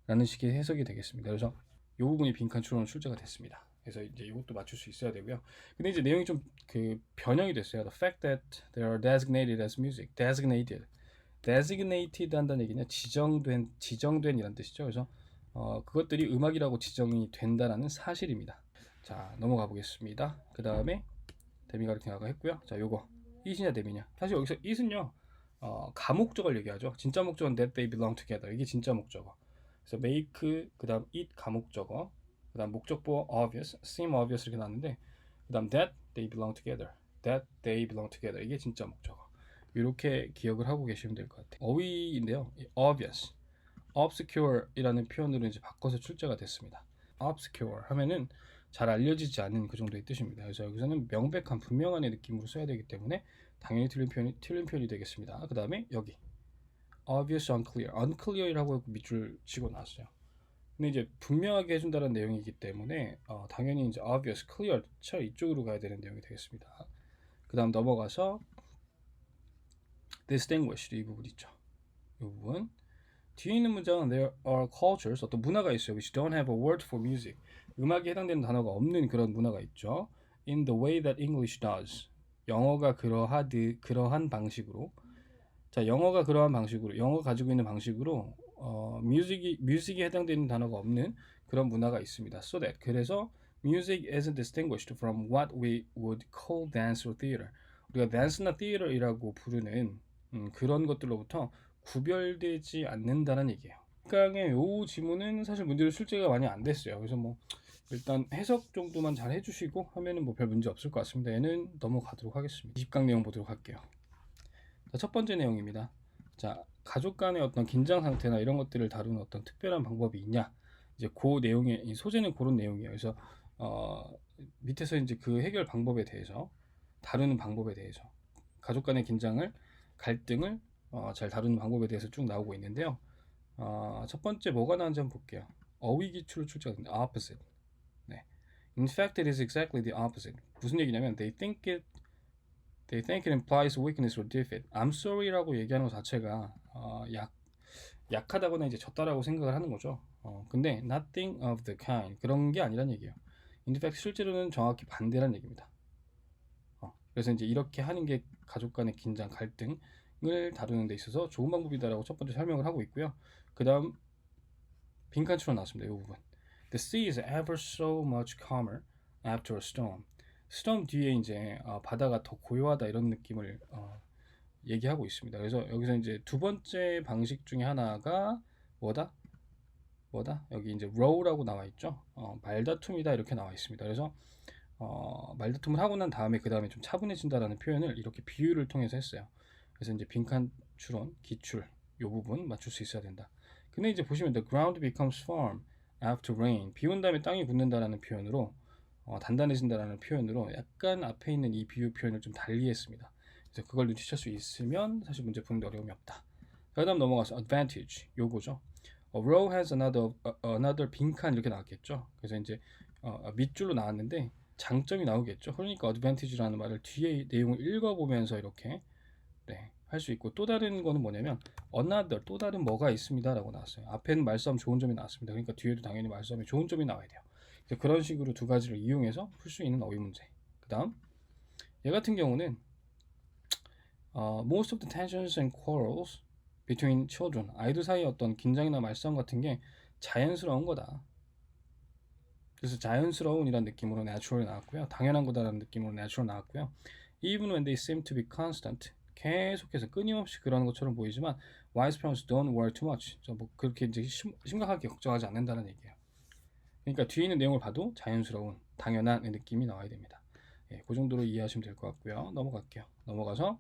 라는 식의 해석이 되겠습니다. 그래서 이 부분이 빈칸 추론으로 출제가 됐습니다. 그래서 이제 이것도 맞출 수 있어야 되고요. 근데 이제 내용이 좀 그 변형이 됐어요. The fact that they are designated as music, designated 한다는 얘기는 지정된 이란 뜻이죠. 그래서 그것들이 음악이라고 지정이 된다라는 사실입니다. 자, 넘어가 보겠습니다. 그 다음에 데미가 이렇게 나가했고요. 자, 요거 it이냐 데미냐. 사실 여기서 it은요 가목적을 얘기하죠. 진짜 목적은 that they belong together, 이게 진짜 목적어. 그래서 make, 그 다음 it 가목적어, 그 다음 목적보 obvious, seem obvious 이렇게 나왔는데 그 다음 that they belong together, 이게 진짜 목적어. 이렇게 기억을 하고 계시면 될 것 같아요. 어휘인데요, obvious, obscure 이라는 표현으로 이제 바꿔서 출제가 됐습니다. obscure 하면은 잘 알려지지 않은 그 정도의 뜻입니다. 그래서 여기서는 명백한, 분명한의 느낌으로 써야 되기 때문에 당연히 틀린 표현이 되겠습니다. 그 다음에 여기 obvious, unclear이라고 밑줄 치고 나왔어요. 근데 이제 분명하게 해준다는 내용이기 때문에 당연히 이제 obvious, clear 이쪽으로 가야 되는 내용이 되겠습니다. 그 다음 넘어가서 distinguished, 이 부분 있죠. 이 부분 뒤에 있는 문장은 there are cultures, 어떤 문화가 있어요, which don't have a word for music, 음악에 해당되는 단어가 없는 그런 문화가 있죠. in the way that English does, 영어가 그러한 방식으로. 자, 영어가 가지고 있는 방식으로 뮤직에 해당되는 단어가 없는 그런 문화가 있습니다. So that, 그래서 music isn't distinguished from what we would call dance or theater, 우리가 dance나 theater이라고 부르는 그런 것들로부터 구별되지 않는다는 얘기예요. 강의 요 지문은 사실 문제로 출제가 많이 안 됐어요. 그래서 뭐 일단 해석 정도만 잘 해주시고 하면은 뭐 별 문제 없을 것 같습니다. 얘는 넘어가도록 하겠습니다. 20강 내용 보도록 할게요. 자, 첫 번째 내용입니다. 자, 가족 간의 어떤 긴장 상태나 이런 것들을 다루는 어떤 특별한 방법이 있냐? 이제 그 내용의 소재는 그런 내용이에요. 그래서 밑에서 이제 그 해결 방법에 대해서 다루는 방법에 대해서 가족 간의 긴장을 갈등을 잘 다루는 방법에 대해서 쭉 나오고 있는데요. 첫 번째 뭐가 나왔는지 한번 볼게요. 어휘 기출로 출제가 됩니다. opposite. 네. In fact, it is exactly the opposite. 무슨 얘기냐면 they think it implies weakness or defeat. I'm sorry라고 얘기하는 것 자체가 약하다거나 이제 졌다라고 생각을 하는 거죠. 근데 nothing of the kind 그런 게 아니란 얘기예요. In fact, 실제로는 정확히 반대란 얘기입니다. 그래서 이제 이렇게 하는 게 가족 간의 긴장, 갈등을 다루는 데 있어서 좋은 방법이다라고 첫 번째 설명을 하고 있고요. 그 다음 빈칸처럼 나왔습니다. 이 부분. The sea is ever so much calmer after a storm. 스톰 뒤에 이제 바다가 더 고요하다 이런 느낌을 얘기하고 있습니다. 그래서 여기서 이제 두 번째 방식 중에 하나가 뭐다? 여기 이제 row라고 나와 있죠. 말다툼이다 이렇게 나와 있습니다. 그래서 말다툼을 하고 난 다음에 그 다음에 좀 차분해진다라는 표현을 이렇게 비유를 통해서 했어요. 그래서 이제 빈칸 추론, 기출 요 부분 맞출 수 있어야 된다. 근데 이제 보시면 the ground becomes firm after rain. 비 온 다음에 땅이 굳는다라는 표현으로 단단해진다라는 표현으로 약간 앞에 있는 이 비유 표현을 좀 달리 했습니다. 그래서 그걸 눈치챌 수 있으면 사실 문제 푸는데 어려움이 없다. 그 다음 넘어가서 advantage 요거죠. A row has another 빈칸 이렇게 나왔겠죠. 그래서 이제 밑줄로 나왔는데 장점이 나오겠죠. 그러니까 advantage라는 말을 뒤에 내용을 읽어보면서 이렇게 할 수 있고 또 다른 거는 뭐냐면 another 또 다른 뭐가 있습니다 라고 나왔어요. 앞에는 말싸움 좋은 점이 나왔습니다. 그러니까 뒤에도 당연히 말싸움에 좋은 점이 나와야 돼요. 그런 식으로 두 가지를 이용해서 풀 수 있는 어휘 문제. 그 다음 얘 같은 경우는 most of the tensions and quarrels between children 아이들 사이의 어떤 긴장이나 말싸움 같은 게 자연스러운 거다. 그래서 자연스러운 이란 느낌으로 naturally 나왔고요. 당연한 거다라는 느낌으로 natural 나왔고요. Even when they seem to be constant 계속해서 끊임없이 그러는 것처럼 보이지만 wise parents don't worry too much. 뭐 그렇게 이제 심각하게 걱정하지 않는다는 얘기예요. 그러니까 뒤에 있는 내용을 봐도 자연스러운, 당연한 느낌이 나와야 됩니다. 그 정도로 이해하시면 될 것 같고요. 넘어갈게요. 넘어가서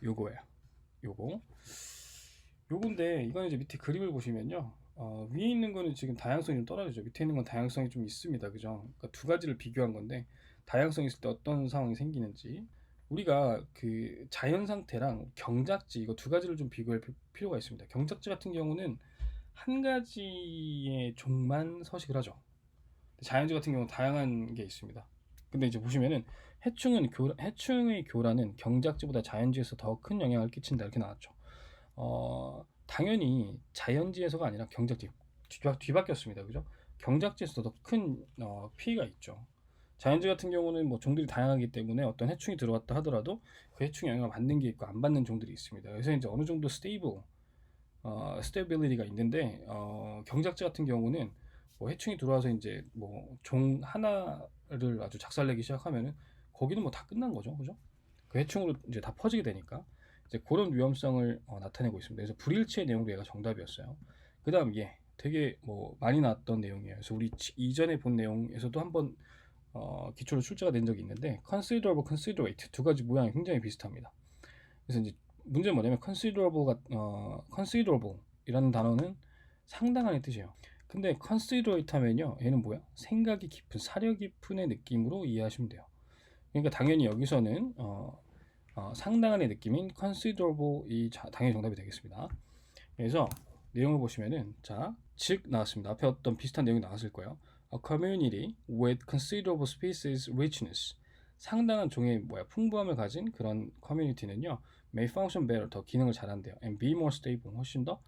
요거예요. 요건데 이건 이제 밑에 그림을 보시면요. 위에 있는 거는 지금 다양성이 좀 떨어지죠. 밑에 있는 건 다양성이 좀 있습니다. 그죠? 그러니까 두 가지를 비교한 건데 다양성이 있을 때 어떤 상황이 생기는지 우리가 그 자연 상태랑 경작지 이거 두 가지를 좀 비교할 필요가 있습니다. 경작지 같은 경우는 한 가지의 종만 서식을 하죠. 자연지 같은 경우는 다양한 게 있습니다. 근데 이제 보시면은 해충의 교란은 경작지보다 자연지에서 더 큰 영향을 끼친다 이렇게 나왔죠. 당연히 자연지에서가 아니라 경작지 뒤바뀌었습니다. 그죠? 경작지에서 더 큰 피해가 있죠. 자연지 같은 경우는 뭐 종들이 다양하기 때문에 어떤 해충이 들어왔다 하더라도 그 해충 영향을 받는 게 있고 안 받는 종들이 있습니다. 그래서 이제 어느 정도 스테이빌리티가 있는데 경작지 같은 경우는 뭐 해충이 들어와서 이제 뭐 종 하나를 아주 작살내기 시작하면은 거기는 뭐 다 끝난 거죠, 그죠? 그 해충으로 이제 다 퍼지게 되니까 이제 그런 위험성을 나타내고 있습니다. 그래서 불일치의 내용도 얘가 정답이었어요. 그다음 되게 뭐 많이 나왔던 내용이에요. 그래서 우리 이전에 본 내용에서도 한번 기초로 출제가 된 적이 있는데 considerable, considerate 두 가지 모양이 굉장히 비슷합니다. 그래서 이제 문제는 뭐냐면 considerable 이라는 단어는 상당한의 뜻이에요. 근데 considerate 하면요 얘는 뭐야? 생각이 깊은, 사려 깊은의 느낌으로 이해하시면 돼요. 그러니까 당연히 여기서는 상당한의 느낌인 considerable 이 당연히 정답이 되겠습니다. 그래서 내용을 보시면은 즉 나왔습니다. 앞에 어떤 비슷한 내용이 나왔을 거예요. A community with considerable species richness 상당한 종의 풍부함을 가진 그런 커뮤니티는요 may function better 더 기능을 잘한대요. and be more stable 훨씬 더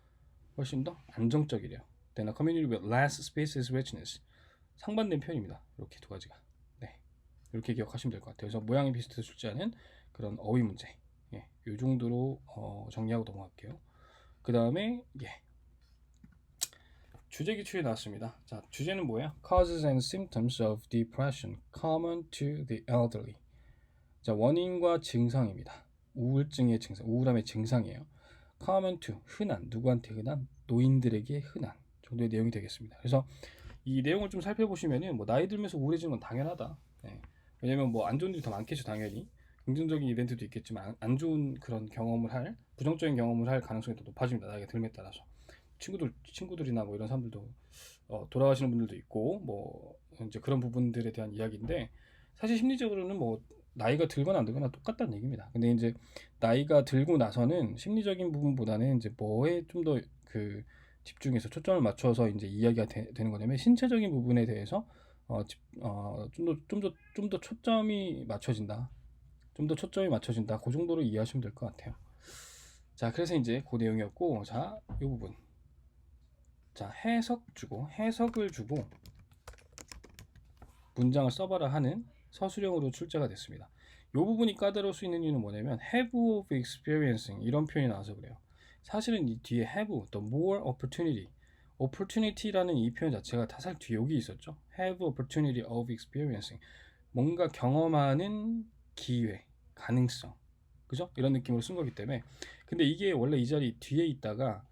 안정적이래요. then a community with less species richness 상반된 표현입니다. 이렇게 두 가지가 이렇게 기억하시면 될 것 같아요. 그래서 모양이 비슷해서 출제하는 그런 어휘 문제 이 정도로 정리하고 넘어갈게요. 그 다음에 주제 기출이 나왔습니다. 자, 주제는 뭐예요? Causes and symptoms of depression common to the elderly. 자, 원인과 증상입니다. 우울증의 증상, 우울함의 증상이에요. common to 흔한, 누구한테 흔한, 노인들에게 흔한 정도의 내용이 되겠습니다. 그래서 이 내용을 좀 살펴보시면은 뭐 나이 들면서 우울해지는 건 당연하다. 네. 왜냐면 뭐 안 좋은 일이 더 많겠죠, 당연히. 긍정적인 이벤트도 있겠지만 안 좋은 그런 경험을 할, 부정적인 경험을 할 가능성이 더 높아집니다. 나이가 들에 따라서. 친구들이나 뭐 이런 사람들도 돌아가시는 분들도 있고 뭐 이제 그런 부분들에 대한 이야기인데, 사실 심리적으로는 뭐 나이가 들거나 안 들거나 똑같다는 얘기입니다. 근데 이제 나이가 들고 나서는 심리적인 부분보다는 이제 뭐에 좀 더 그 집중해서 초점을 맞춰서 이제 이야기가 되는 거냐면, 신체적인 부분에 대해서 좀 더 초점이 맞춰진다. 좀 더 초점이 맞춰진다. 그 정도로 이해하시면 될 것 같아요. 자, 그래서 이제 그 내용이었고, 자, 이 부분. 자, 해석을 주고 문장을 써봐라 하는 서술형으로 출제가 됐습니다. 이 부분이 까다로울 수 있는 이유는 뭐냐면 have of experiencing 이런 표현이 나와서 그래요. 사실은 이 뒤에 have, the more opportunity라는 이 표현 자체가 사실 뒤에 여기 있었죠. have opportunity of experiencing, 뭔가 경험하는 기회, 가능성, 그죠? 이런 느낌으로 쓴 거기 때문에. 근데 이게 원래 이 자리 뒤에 있다가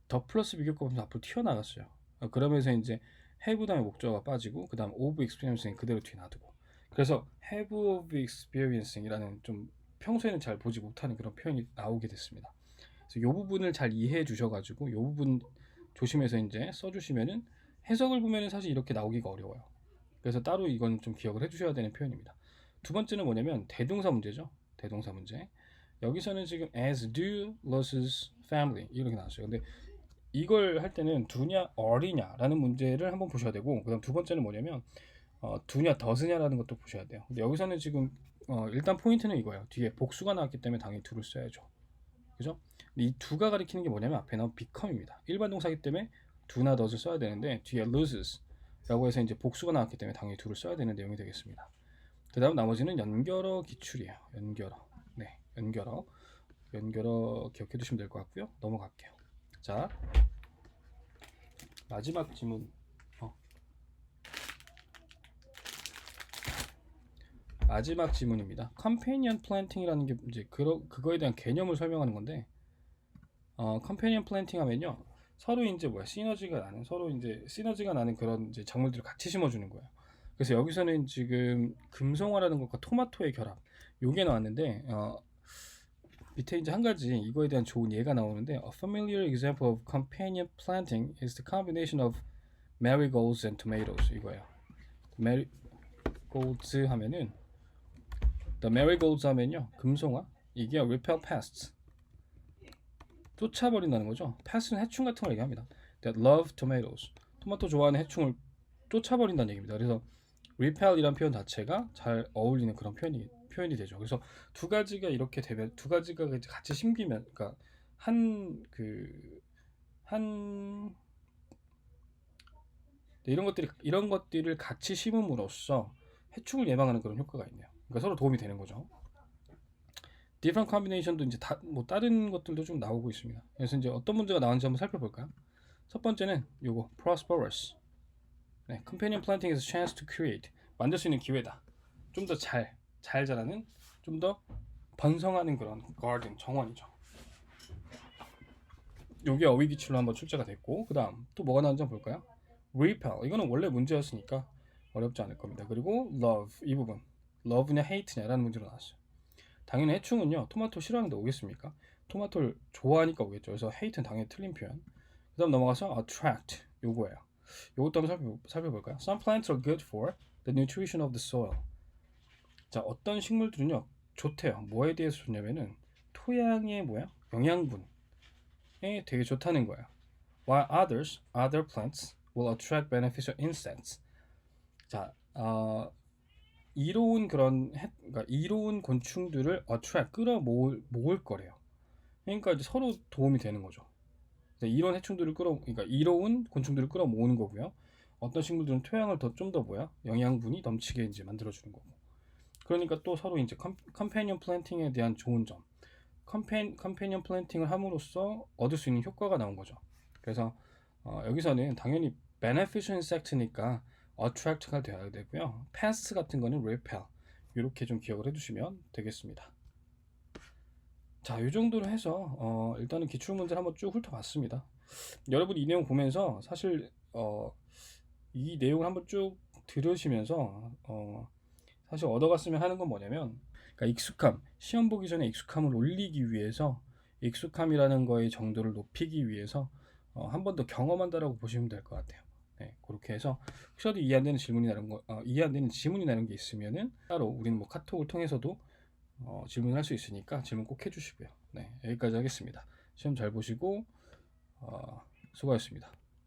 더 플러스 비교급하면서 앞으로 튀어나갔어요. 그러면서 이제 have 다음에 목적어가 빠지고 그 다음 of experiencing 그대로 뒤에 놔두고, 그래서 have of experiencing이라는 좀 평소에는 잘 보지 못하는 그런 표현이 나오게 됐습니다. 그래서 이 부분을 잘 이해해 주셔가지고 이 부분 조심해서 이제 써주시면은, 해석을 보면은 사실 이렇게 나오기가 어려워요. 그래서 따로 이건 좀 기억을 해주셔야 되는 표현입니다. 두 번째는 뭐냐면 대동사 문제죠. 대동사 문제. 여기서는 지금 as do loses family 이렇게 나왔어요. 근데 이걸 할 때는 두냐 어리냐 라는 문제를 한번 보셔야 되고, 그 다음 두 번째는 뭐냐면 두냐 더스냐라는 것도 보셔야 돼요. 근데 여기서는 지금 일단 포인트는 이거예요. 뒤에 복수가 나왔기 때문에 당연히 두를 써야죠. 그죠? 이 두가 가리키는 게 뭐냐면 앞에 나온 become입니다. 일반 동사기 때문에 두나 does를 써야 되는데 뒤에 loses 라고 해서 이제 복수가 나왔기 때문에 당연히 두를 써야 되는 내용이 되겠습니다. 그 다음 나머지는 연결어 기출이에요. 연결어. 네, 연결어 기억해 두시면 될 것 같고요. 넘어갈게요. 자, 마지막 지문. 마지막 지문입니다. companion planting이라는 게 이제 그거에 대한 개념을 설명하는 건데, companion planting 하면요, 서로 이제 시너지가 나는 그런 이제 작물들을 같이 심어주는 거예요. 그래서 여기서는 지금 금송화라는 것과 토마토의 결합, 요게 나왔는데, 밑에 이제 한 가지 이거에 대한 좋은 예가 나오는데, a familiar example of companion planting is the combination of marigolds and tomatoes 이거예요. marigolds 하면은 the marigolds 하면요, 금송화, 이게 repel pests, 쫓아버린다는 거죠. pest는 해충 같은 걸 얘기합니다. that love tomatoes, 토마토 좋아하는 해충을 쫓아버린다는 얘기입니다. 그래서 repel이란 표현 자체가 잘 어울리는 그런 표현이 되죠. 그래서 두 가지가 이렇게 되면, 두 가지가 같이 심기면, 그러니까 이런 것들을 같이 심음으로써 해충을 예방하는 그런 효과가 있네요. 그러니까 서로 도움이 되는 거죠. different combination도 이제 뭐 다른 것들도 좀 나오고 있습니다. 그래서 이제 어떤 문제가 나왔는지 한번 살펴볼까요? 첫 번째는 요거 prosperous. 네, companion planting is a chance to create. 만들 수 있는 기회다. 좀 더 잘 자라는, 좀 더 번성하는 그런 garden, 정원이죠. 요게 어휘 기출로 한번 출제가 됐고, 그 다음 또 뭐가 나왔는지 한번 볼까요? repel, 이거는 원래 문제였으니까 어렵지 않을 겁니다. 그리고 love, 이 부분 love냐 hate냐라는 문제로 나왔어요. 당연히 해충은요, 토마토 싫어하는데 오겠습니까? 토마토를 좋아하니까 오겠죠. 그래서 hate는 당연히 틀린 표현. 그 다음 넘어가서 attract, 요거예요. 요것도 한번 살펴볼까요? Some plants are good for the nutrition of the soil. 자, 어떤 식물들은요 좋대요. 뭐에 대해서 좋냐면은 토양의 영양분에 되게 좋다는 거예요. While other plants will attract beneficial insects. 자, 그러니까 이로운 곤충들을 attract, 끌어모을 거래요. 그러니까 이제 서로 도움이 되는 거죠. 그러니까 이로운 곤충들을 끌어모으는 거고요. 어떤 식물들은 토양을 좀 더 영양분이 넘치게 이제 만들어주는 거고. 그러니까 또 서로 이제 컴패니언 플랜팅에 대한 좋은 점, 컴패니언 플랜팅을 함으로써 얻을 수 있는 효과가 나온 거죠. 그래서 여기서는 당연히 beneficial insect니까 attract가 돼야 되고요. pest 같은 거는 repel. 이렇게 좀 기억을 해두시면 되겠습니다. 자, 이 정도로 해서 일단은 기출문제를 한번 쭉 훑어봤습니다. 여러분 이 내용 보면서 사실 이 내용을 한번 쭉 들으시면서 사실 얻어갔으면 하는 건 뭐냐면, 그러니까 익숙함, 시험 보기 전에 익숙함을 올리기 위해서, 익숙함이라는 거의 정도를 높이기 위해서 한 번 더 경험한다라고 보시면 될 것 같아요. 네, 그렇게 해서 혹시라도 이해 안 되는 질문이 나는 거, 이해 안 되는 지문이 나는 게 있으면은 따로 우리는 뭐 카톡을 통해서도 질문을 할 수 있으니까 질문 꼭 해주시고요. 네, 여기까지 하겠습니다. 시험 잘 보시고 수고하셨습니다.